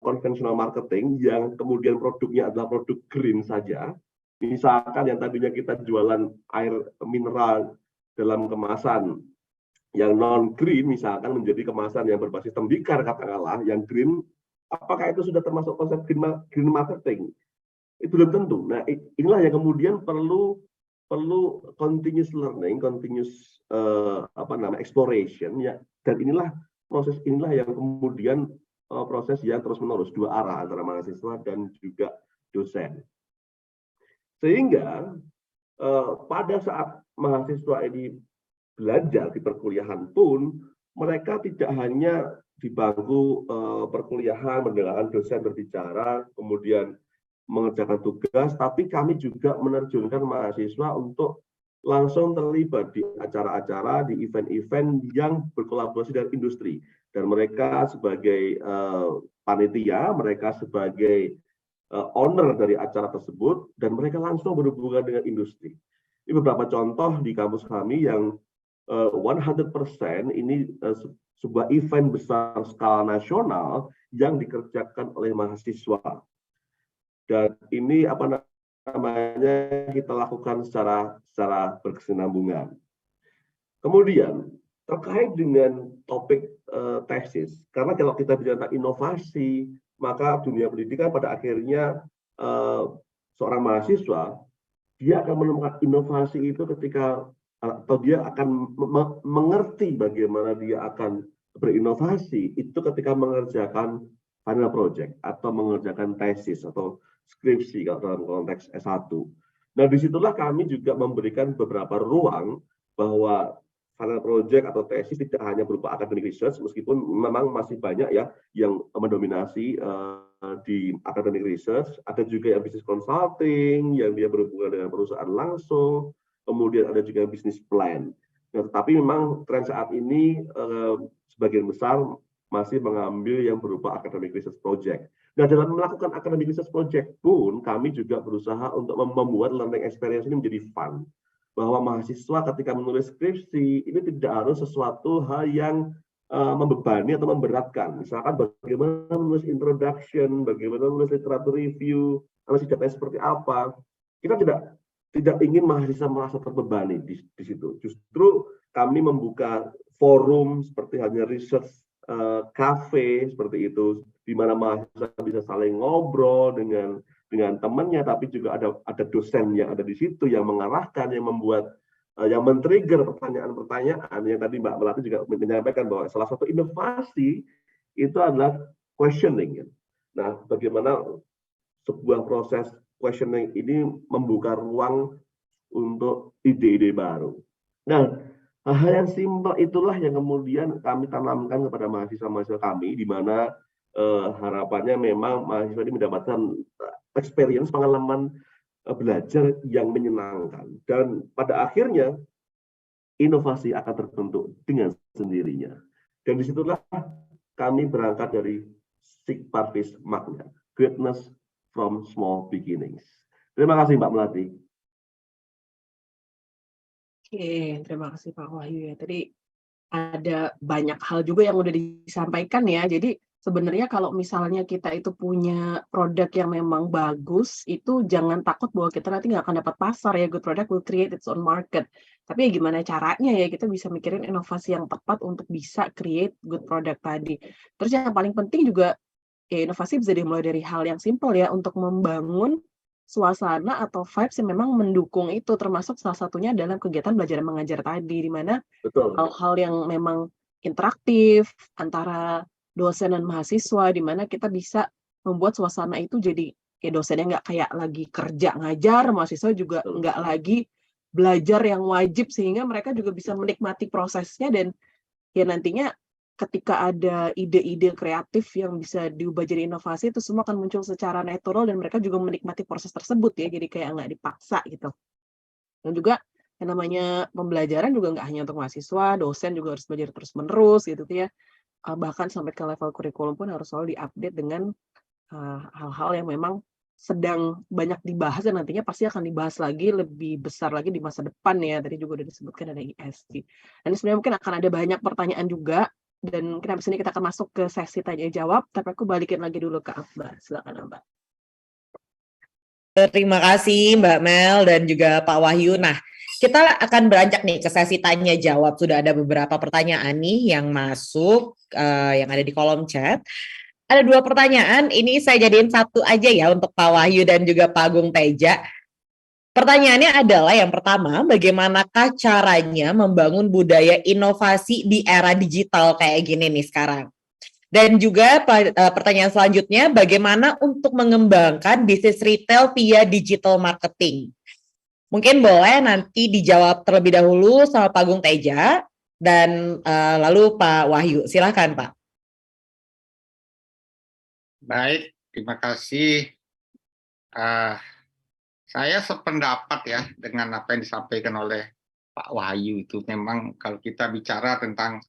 konvensional marketing yang kemudian produknya adalah produk green saja. Misalkan yang tadinya kita jualan air mineral dalam kemasan yang non-green, misalkan menjadi kemasan yang berbasis tembikar katakanlah, yang green, apakah itu sudah termasuk konsep green marketing? Itu belum tentu. Nah, inilah yang kemudian perlu continuous learning, continuous exploration ya. Dan proses inilah yang kemudian proses yang terus-menerus dua arah antara mahasiswa dan juga dosen. Sehingga pada saat mahasiswa ini belajar di perkuliahan pun mereka tidak hanya di bangku perkuliahan mendengarkan dosen berbicara, kemudian mengerjakan tugas, tapi kami juga menerjunkan mahasiswa untuk langsung terlibat di acara-acara, di event-event yang berkolaborasi dengan industri. Dan mereka sebagai panitia, mereka sebagai owner dari acara tersebut, dan mereka langsung berhubungan dengan industri. Ini beberapa contoh di kampus kami yang 100% ini sebuah event besar skala nasional yang dikerjakan oleh mahasiswa. Dan ini apa namanya kita lakukan secara berkesinambungan. Kemudian terkait dengan topik tesis, karena kalau kita bicara tentang inovasi, maka dunia pendidikan pada akhirnya seorang mahasiswa dia akan menemukan inovasi itu ketika atau dia akan mengerti bagaimana dia akan berinovasi itu ketika mengerjakan final project atau mengerjakan tesis atau skripsi kalau dalam konteks S1. Nah, disitulah kami juga memberikan beberapa ruang bahwa final project atau tesis tidak hanya berupa academic research, meskipun memang masih banyak ya yang mendominasi di academic research, ada juga yang business consulting, yang dia berhubungan dengan perusahaan langsung, kemudian ada juga business plan. Nah, tetapi memang tren saat ini sebagian besar masih mengambil yang berupa academic research project. Nah, dalam melakukan academic research project pun kami juga berusaha untuk membuat learning experience ini menjadi fun. Bahwa mahasiswa ketika menulis skripsi ini tidak harus sesuatu hal yang membebani atau memberatkan. Misalkan bagaimana menulis introduction, bagaimana menulis literatur review, analisis data seperti apa. Kita tidak ingin mahasiswa merasa terbebani di situ. Justru kami membuka forum seperti halnya research cafe seperti itu, di mana mahasiswa bisa saling ngobrol dengan temannya, tapi juga ada dosen yang ada di situ yang mengarahkan, yang membuat, yang men-trigger pertanyaan-pertanyaan yang tadi Mbak Melati juga menyampaikan bahwa salah satu inovasi itu adalah questioning. Nah, bagaimana sebuah proses questioning ini membuka ruang untuk ide-ide baru. Nah, hal yang simpel itulah yang kemudian kami tanamkan kepada mahasiswa-mahasiswa kami, di mana harapannya memang mahasiswa ini mendapatkan experience, pengalaman belajar yang menyenangkan. Dan pada akhirnya, inovasi akan terbentuk dengan sendirinya. Dan disitulah kami berangkat dari Sig Parvis Magna, Greatness from Small Beginnings. Terima kasih Mbak Melati. Oke, terima kasih Pak Wahyu ya. Tadi ada banyak hal juga yang udah disampaikan ya. Jadi sebenarnya kalau misalnya kita itu punya produk yang memang bagus, itu jangan takut bahwa kita nanti nggak akan dapat pasar ya. Good product will create its own market. Tapi ya gimana caranya ya, kita bisa mikirin inovasi yang tepat untuk bisa create good product tadi. Terus yang paling penting juga, ya inovasi bisa dimulai dari hal yang simple ya, untuk membangun suasana atau vibes yang memang mendukung itu, termasuk salah satunya dalam kegiatan belajar dan mengajar tadi, di mana hal-hal yang memang interaktif antara dosen dan mahasiswa, di mana kita bisa membuat suasana itu jadi ya dosennya nggak kayak lagi kerja ngajar, mahasiswa juga nggak lagi belajar yang wajib, sehingga mereka juga bisa menikmati prosesnya. Dan ya nantinya ketika ada ide-ide kreatif yang bisa diubah jadi inovasi, itu semua akan muncul secara natural dan mereka juga menikmati proses tersebut ya, jadi kayak nggak dipaksa gitu. Dan juga yang namanya pembelajaran juga nggak hanya untuk mahasiswa, dosen juga harus belajar terus-menerus gitu ya. Bahkan sampai ke level kurikulum pun harus selalu diupdate dengan hal-hal yang memang sedang banyak dibahas dan nantinya pasti akan dibahas lagi lebih besar lagi di masa depan ya. Tadi juga udah disebutkan ada ESG. Dan sebenarnya mungkin akan ada banyak pertanyaan juga, dan mungkin habis ini kita akan masuk ke sesi tanya jawab, tapi aku balikin lagi dulu ke Amba. Silakan Amba. Terima kasih Mbak Mel dan juga Pak Wahyu. Nah, kita akan beranjak nih ke sesi tanya jawab. Sudah ada beberapa pertanyaan nih yang masuk, yang ada di kolom chat. Ada 2 pertanyaan, ini saya jadiin satu aja ya untuk Pak Wahyu dan juga Pak Agung Teja. Pertanyaannya adalah yang pertama, bagaimanakah caranya membangun budaya inovasi di era digital kayak gini nih sekarang? Dan juga pertanyaan selanjutnya, bagaimana untuk mengembangkan bisnis retail via digital marketing? Mungkin boleh nanti dijawab terlebih dahulu sama Pak Agung Teja dan lalu Pak Wahyu. Silakan Pak. Baik, terima kasih. Saya sependapat ya dengan apa yang disampaikan oleh Pak Wahyu. Itu memang kalau kita bicara tentang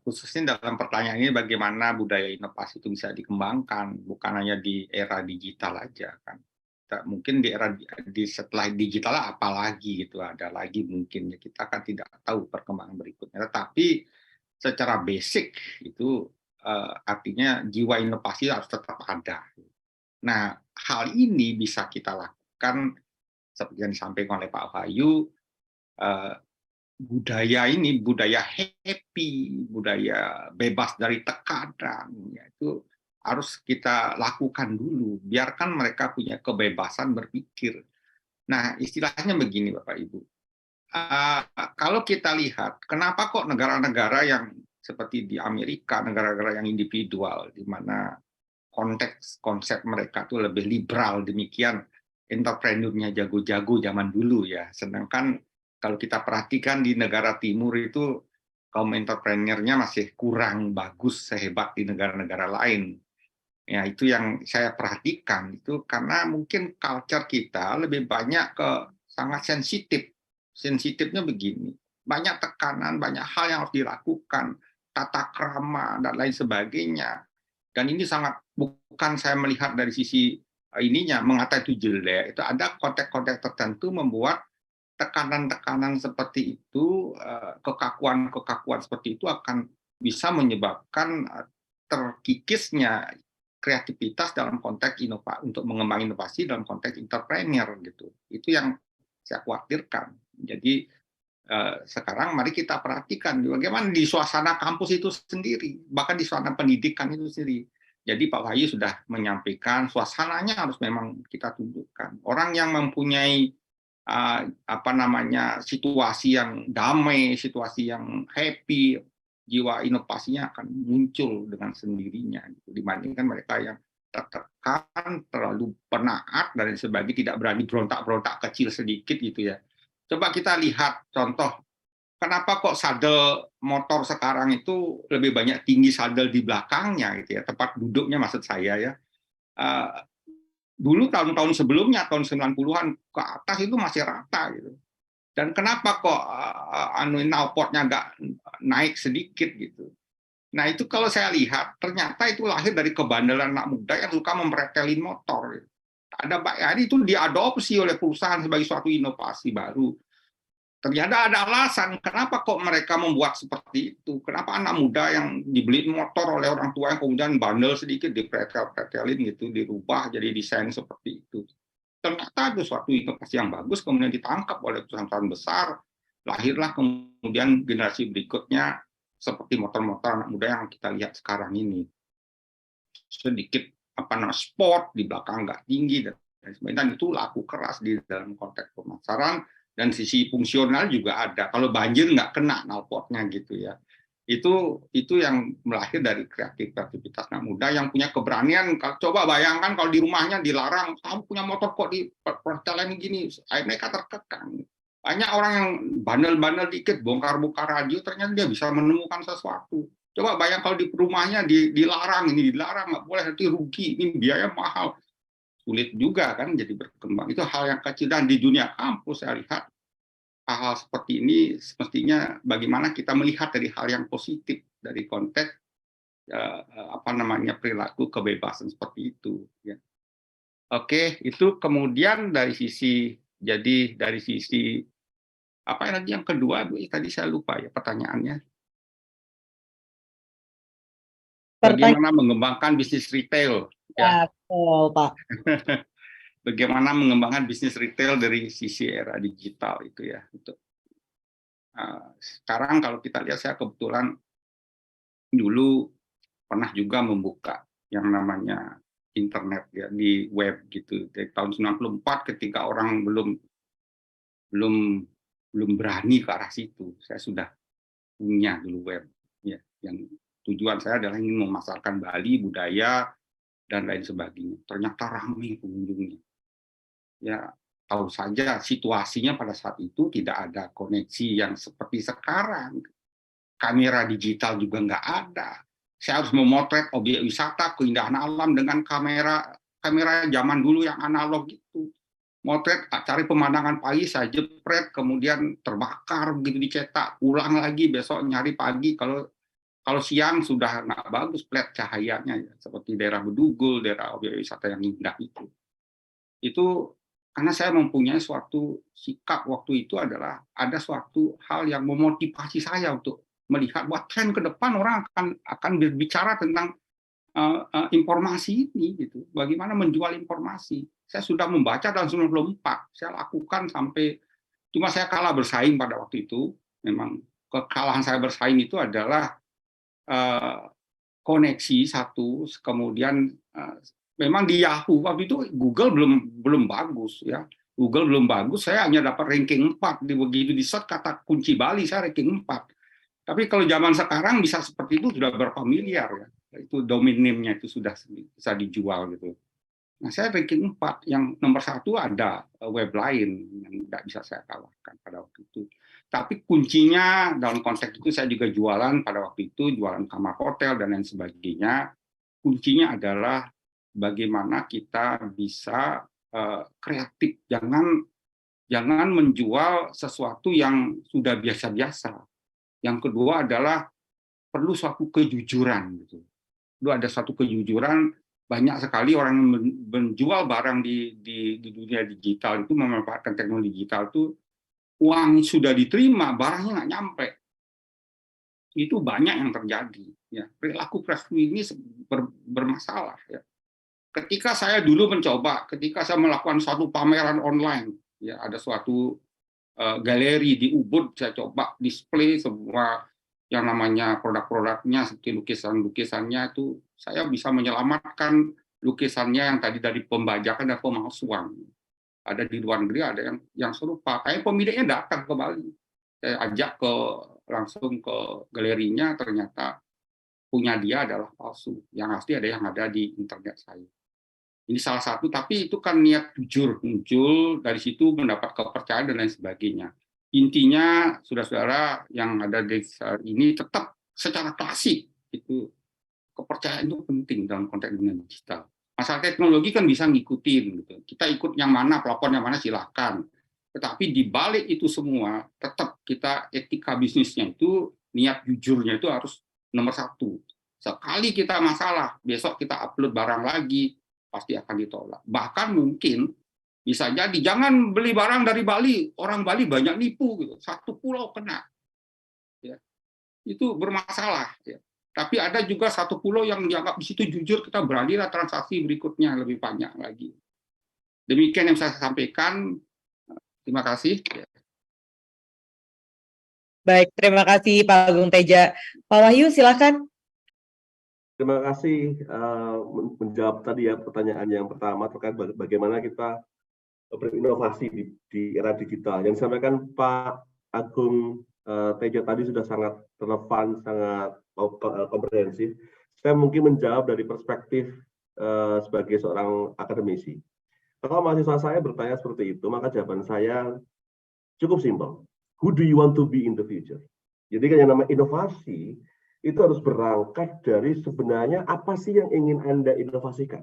khususnya dalam pertanyaan ini bagaimana budaya inovasi itu bisa dikembangkan, bukan hanya di era digital aja kan. Mungkin di era setelah digital apalagi gitu, ada lagi mungkin kita kan tidak tahu perkembangan berikutnya. Tetapi secara basic itu artinya jiwa inovasi harus tetap ada. Nah, hal ini bisa kita lakukan seperti yang disampaikan oleh Pak Wahyu, budaya ini, budaya happy, budaya bebas dari tekanan, ya, itu harus kita lakukan dulu. Biarkan mereka punya kebebasan berpikir. Nah, istilahnya begini, Bapak Ibu. Kalau kita lihat, kenapa kok negara-negara yang seperti di Amerika, negara-negara yang individual, di mana konteks konsep mereka tuh lebih liberal, demikian entrepreneurnya jago-jago zaman dulu ya. Sedangkan kalau kita perhatikan di negara timur itu kaum entrepreneurnya masih kurang bagus sehebat di negara-negara lain. Ya, itu yang saya perhatikan itu karena mungkin culture kita lebih banyak ke sangat sensitif. Sensitifnya begini, banyak tekanan, banyak hal yang harus dilakukan, tata krama dan lain sebagainya. Dan ini sangat, bukan saya melihat dari sisi ininya mengata itu jelek, itu ada konteks-konteks tertentu membuat tekanan-tekanan seperti itu, kekakuan-kekakuan seperti itu akan bisa menyebabkan terkikisnya kreativitas dalam konteks untuk mengembangkan inovasi dalam konteks entrepreneur gitu. Itu yang saya khawatirkan. Jadi sekarang mari kita perhatikan bagaimana di suasana kampus itu sendiri, bahkan di suasana pendidikan itu sendiri. Jadi Pak Wahyu sudah menyampaikan suasananya harus memang kita tunjukkan. Orang yang mempunyai situasi yang damai, situasi yang happy, jiwa inovasinya akan muncul dengan sendirinya. Dibandingkan mereka yang tertekan, terlalu penaat dan sebagainya, tidak berani berontak-berontak kecil sedikit gitu ya. Coba kita lihat contoh, kenapa kok sadel motor sekarang itu lebih banyak tinggi sadel di belakangnya gitu ya, tempat duduknya maksud saya ya. Dulu tahun-tahun sebelumnya, tahun 90-an ke atas itu masih rata gitu. Dan kenapa kok knalpotnya nggak naik sedikit gitu. Nah itu kalau saya lihat, ternyata itu lahir dari kebandelan anak muda yang suka mempretelin motor. Gitu. Itu diadopsi oleh perusahaan sebagai suatu inovasi baru. Ternyata ada alasan kenapa kok mereka membuat seperti itu. Kenapa anak muda yang dibeli motor oleh orang tua yang kemudian bandel sedikit dipretel-pretelin gitu, dirubah jadi desain seperti itu. Ternyata itu suatu inovasi yang bagus, kemudian ditangkap oleh perusahaan-perusahaan besar, lahirlah kemudian generasi berikutnya seperti motor-motor anak muda yang kita lihat sekarang ini. Sedikit sport di belakang nggak tinggi dan sebagainya, dan itu laku keras di dalam konteks pemasaran. Dan sisi fungsional juga ada. Kalau banjir nggak kena knalpotnya gitu ya. Itu yang melahir dari kreativitas anak muda yang punya keberanian. Coba bayangkan kalau di rumahnya dilarang, kamu punya motor kok di perjalanan gini, mereka terkekang. Banyak orang yang bandel-bandel dikit, bongkar-bongkar radio, ternyata dia bisa menemukan sesuatu. Coba bayang kalau di rumahnya dilarang, nggak boleh, nanti rugi, ini biaya mahal. Sulit juga kan jadi berkembang. Itu hal yang kecil, dan di dunia kampus saya lihat hal-hal seperti ini semestinya bagaimana kita melihat dari hal yang positif dari konteks perilaku kebebasan seperti itu ya. Oke, itu kemudian dari sisi apa yang kedua Bu, tadi saya lupa ya pertanyaannya. Bagaimana mengembangkan bisnis retail ya. Betul, Pak. Bagaimana mengembangkan bisnis retail dari sisi era digital itu ya. Sekarang kalau kita lihat, saya kebetulan dulu pernah juga membuka yang namanya internet ya di web gitu dari tahun 94 ketika orang belum berani ke arah situ. Saya sudah punya dulu web ya, yang tujuan saya adalah ingin memasarkan Bali, budaya dan lain sebagainya. Ternyata ramai pengunjungnya. Ya, tahu saja situasinya pada saat itu tidak ada koneksi yang seperti sekarang. Kamera digital juga nggak ada. Saya harus memotret objek wisata, keindahan alam dengan kamera zaman dulu yang analog gitu. Motret, cari pemandangan pagi, saya jepret, kemudian terbakar, begitu dicetak, ulang lagi, besok nyari pagi. Kalau siang sudah nggak bagus flat cahayanya, ya. Seperti daerah Bedugul, daerah objek wisata yang indah itu. Itu karena saya mempunyai suatu sikap waktu itu adalah ada suatu hal yang memotivasi saya untuk melihat bahwa tren ke depan orang akan berbicara tentang informasi ini gitu. Bagaimana menjual informasi? Saya sudah membaca tahun 94, saya lakukan sampai, cuma saya kalah bersaing pada waktu itu. Memang kekalahan saya bersaing itu adalah koneksi satu, kemudian memang di Yahoo waktu itu Google belum bagus ya. Google belum bagus, saya hanya dapat ranking 4, begitu di search kata kunci Bali saya ranking 4. Tapi kalau zaman sekarang bisa seperti itu sudah berfamiliar ya. Itu domain name-nya itu sudah bisa dijual gitu. Nah, saya ranking 4, yang nomor 1 ada web lain yang tidak bisa saya kalahkan pada waktu itu. Tapi kuncinya dalam konteks itu saya juga jualan pada waktu itu, jualan kamar hotel dan lain sebagainya. Kuncinya adalah bagaimana kita bisa kreatif, jangan menjual sesuatu yang sudah biasa-biasa. Yang kedua adalah perlu suatu kejujuran gitu. Perlu ada suatu kejujuran. Banyak sekali orang yang menjual barang di dunia digital itu, memanfaatkan teknologi digital itu, uang sudah diterima, barangnya nggak nyampe. Itu banyak yang terjadi. Ya, perilaku ini bermasalah. Ya. Ketika saya dulu mencoba, ketika saya melakukan suatu pameran online, ya ada suatu galeri di Ubud, saya coba display semua yang namanya produk-produknya seperti lukisan-lukisannya itu, saya bisa menyelamatkan lukisannya yang tadi dari pembajakan dan pemalsuan. Ada di luar negeri, ada yang serupa. Kayak pemiliknya datang ke Bali, saya ajak langsung ke galerinya, ternyata punya dia adalah palsu. Yang asli ada yang ada di internet saya. Ini salah satu, tapi itu kan niat jujur muncul, dari situ mendapat kepercayaan dan lain sebagainya. Intinya, saudara-saudara yang ada di ini tetap secara klasik, itu kepercayaan itu penting dalam konteks dunia digital. Masalah teknologi kan bisa ngikutin, gitu. Kita ikut yang mana, pelopor yang mana silahkan. Tetapi di balik itu semua, tetap kita etika bisnisnya itu, niat jujurnya itu harus nomor 1. Sekali kita masalah, besok kita upload barang lagi, pasti akan ditolak. Bahkan mungkin bisa jadi jangan beli barang dari Bali, orang Bali banyak nipu gitu. Satu pulau kena. Ya. Itu bermasalah ya. Tapi ada juga satu pulau yang dianggap di situ jujur, kita beralihlah transaksi berikutnya lebih banyak lagi. Demikian yang saya sampaikan. Terima kasih. Baik, terima kasih Pak Agung Teja. Pak Wahyu silakan. Terima kasih menjawab tadi ya pertanyaan yang pertama terkait bagaimana kita berinovasi di era digital. Yang disampaikan Pak Agung Teja tadi sudah sangat relevan, sangat komprehensif. Saya mungkin menjawab dari perspektif sebagai seorang akademisi. Kalau mahasiswa saya bertanya seperti itu, maka jawaban saya cukup simpel. Who do you want to be in the future? Jadi kan yang namanya inovasi itu harus berangkat dari sebenarnya apa sih yang ingin Anda inovasikan.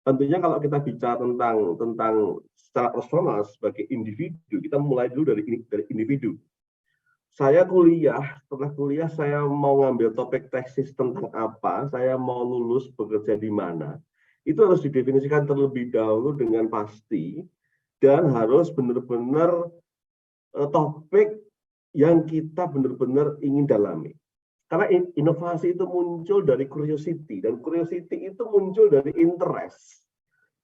Tentunya kalau kita bicara tentang secara personal sebagai individu, kita mulai dulu dari individu. Saya setelah kuliah saya mau ngambil topik tesis tentang apa, saya mau lulus bekerja di mana. Itu harus didefinisikan terlebih dahulu dengan pasti dan harus benar-benar topik yang kita benar-benar ingin dalami. Karena inovasi itu muncul dari curiosity, dan curiosity itu muncul dari interest.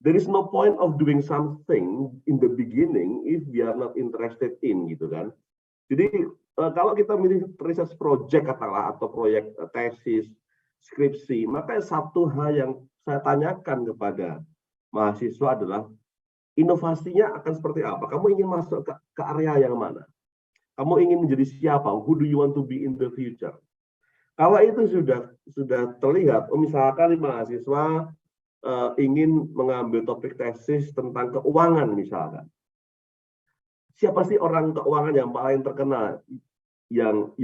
There is no point of doing something in the beginning if we are not interested in, gitu kan. Jadi kalau kita milih research project katakanlah atau proyek tesis, skripsi, maka satu hal yang saya tanyakan kepada mahasiswa adalah inovasinya akan seperti apa? Kamu ingin masuk ke area yang mana? Kamu ingin menjadi siapa? Who do you want to be in the future? Kalau itu sudah terlihat, misalkan mahasiswa ingin mengambil topik tesis tentang keuangan misalkan. Siapa sih orang keuangan yang paling terkenal yang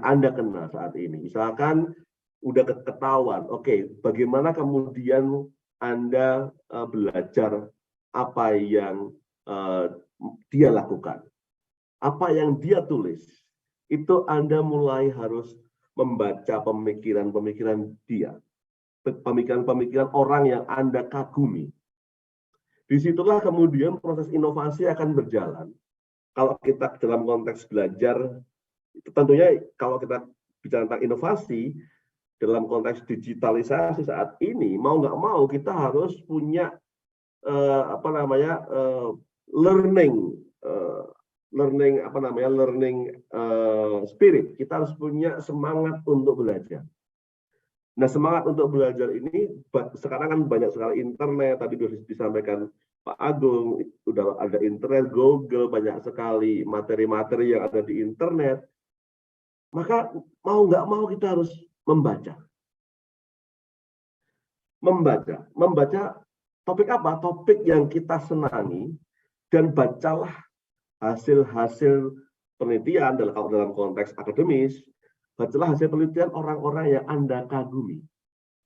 Anda kenal saat ini? Misalkan udah ketahuan, oke, bagaimana kemudian Anda belajar apa yang dia lakukan, apa yang dia tulis, itu Anda mulai harus membaca pemikiran-pemikiran dia, pemikiran-pemikiran orang yang Anda kagumi. Disitulah kemudian proses inovasi akan berjalan. Kalau kita dalam konteks belajar, itu tentunya kalau kita bicara tentang inovasi, dalam konteks digitalisasi saat ini, mau nggak mau kita harus punya learning spirit. Kita harus punya semangat untuk belajar. Nah, semangat untuk belajar ini sekarang kan banyak sekali internet, tadi sudah disampaikan Pak Agung, udah ada internet, Google, banyak sekali materi-materi yang ada di internet. Maka mau nggak mau kita harus membaca topik apa? Topik yang kita senangi, dan bacalah hasil-hasil penelitian dalam konteks akademis, bacalah hasil penelitian orang-orang yang Anda kagumi.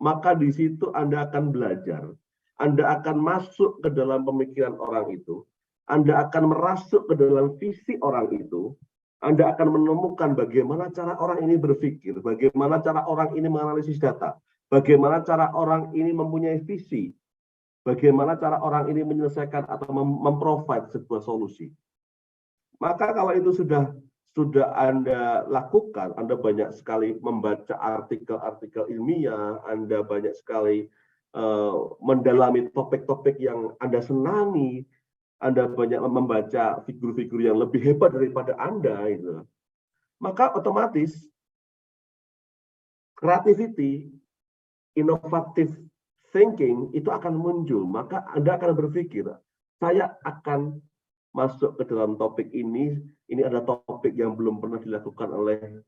Maka di situ Anda akan belajar, Anda akan masuk ke dalam pemikiran orang itu, Anda akan merasuk ke dalam visi orang itu, Anda akan menemukan bagaimana cara orang ini berpikir, bagaimana cara orang ini menganalisis data, bagaimana cara orang ini mempunyai visi, bagaimana cara orang ini menyelesaikan atau memprovide sebuah solusi. Maka kalau itu sudah Anda lakukan, Anda banyak sekali membaca artikel-artikel ilmiah, Anda banyak sekali mendalami topik-topik yang Anda senangi, Anda banyak membaca figur-figur yang lebih hebat daripada Anda, gitu. Maka otomatis creativity, inovatif thinking itu akan muncul. Maka Anda akan berpikir, saya akan masuk ke dalam topik ini adalah topik yang belum pernah dilakukan oleh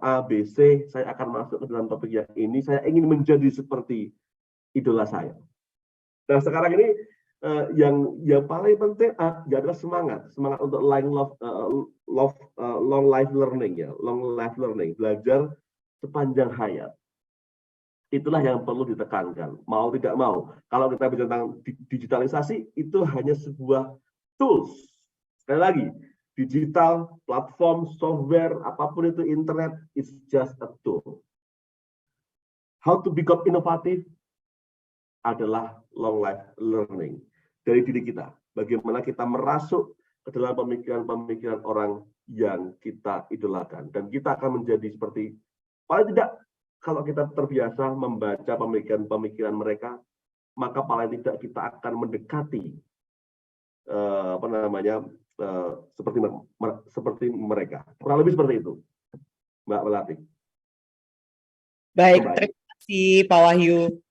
A, B, C, saya akan masuk ke dalam topik yang ini, saya ingin menjadi seperti idola saya. Nah, sekarang ini yang paling penting adalah semangat untuk long life learning, belajar sepanjang hayat. Itulah yang perlu ditekankan, mau tidak mau. Kalau kita bicara tentang digitalisasi, itu hanya sebuah tools. Sekali lagi, digital, platform, software, apapun itu internet, it's just a tool. How to become innovative adalah long life learning dari diri kita. Bagaimana kita merasuk ke dalam pemikiran-pemikiran orang yang kita idolakan. Dan kita akan menjadi seperti, paling tidak kalau kita terbiasa membaca pemikiran-pemikiran mereka, maka paling tidak kita akan mendekati seperti mereka. Kurang lebih seperti itu, Mbak Melati. Baik, terima kasih Pak Wahyu.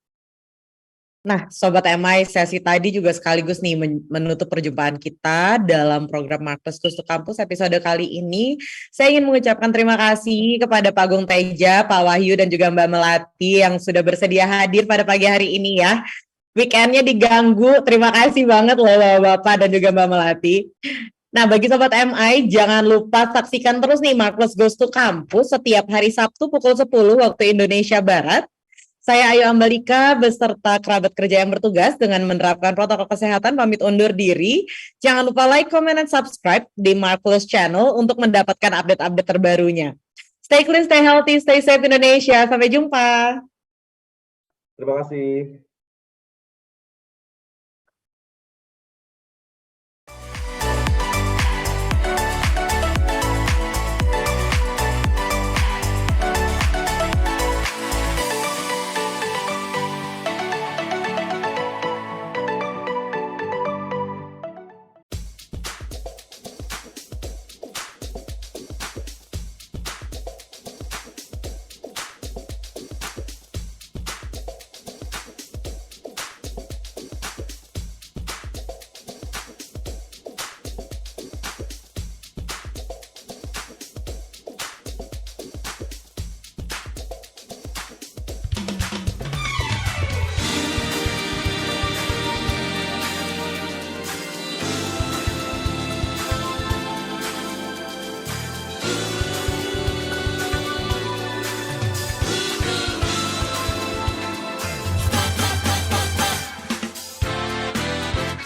Nah, Sobat MI, sesi tadi juga sekaligus nih menutup perjumpaan kita dalam program Marketplace Goes to Campus episode kali ini. Saya ingin mengucapkan terima kasih kepada Pak Agung Teja, Pak Wahyu, dan juga Mbak Melati yang sudah bersedia hadir pada pagi hari ini ya. Weekendnya diganggu, terima kasih banget loh Bapak dan juga Mbak Melati. Nah, bagi Sobat MI, jangan lupa saksikan terus nih Marketplace Goes to Campus setiap hari Sabtu pukul 10 waktu Indonesia Barat. Saya Ayu Ambalika beserta kerabat kerja yang bertugas dengan menerapkan protokol kesehatan pamit undur diri. Jangan lupa like, comment, dan subscribe di Marketplace Channel untuk mendapatkan update-update terbarunya. Stay clean, stay healthy, stay safe Indonesia. Sampai jumpa. Terima kasih.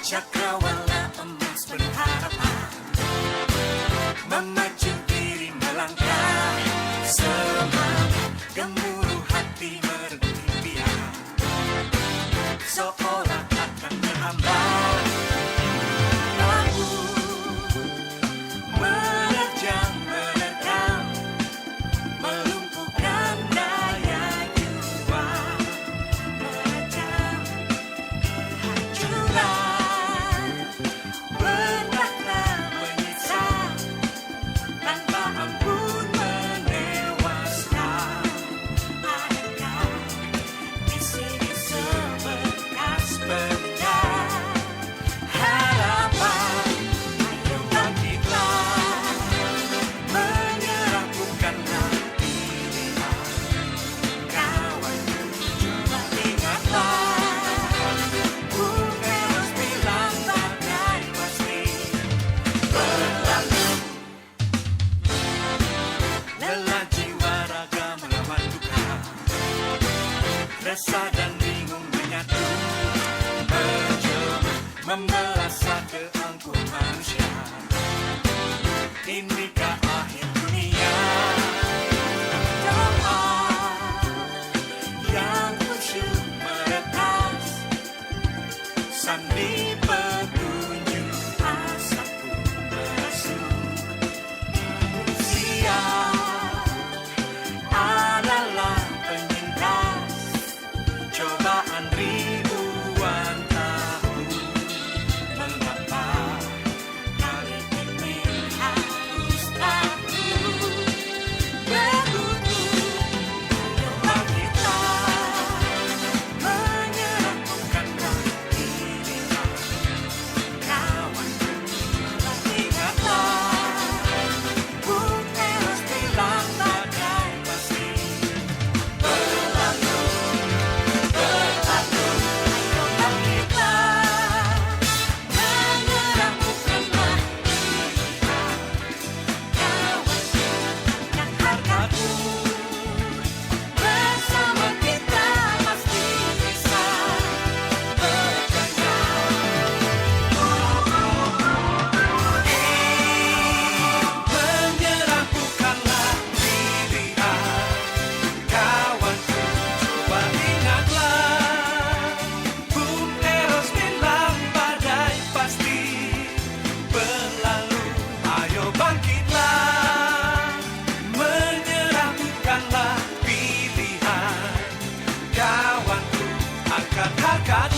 Cakrawala emas berharapan, memacu diri melangkah, semangat gemuruh hati merenggut impian, seolah akan terhambat. Namun menerjang menerkam, melumpuhkan daya resah dan bingung menyatu, menjelma membelah satu angkut manusia. Inikah akhir dunia? Doa yang khusyuk meretas sambil petunjuk asaku merasuk. Manusia adalah penyintas cobaan ribuan tahun. Mengapa hari ini harus takut berlutut? Doa kita menyerahkanlah diri. Kawanku, ingatlah, Buteros bilang badai pasti berlalu, berlalu. Ayo kita menyerahkanlah dan hartaku. Bersama kita pasti bisa berjaya. Menyerah bukanlah pilihan, kawanku, coba ingatlah. Buteros bilang badai pasti berlalu. Ayo bangkitlah, menyerah bukanlah pilihan, kawanku, angkat harkat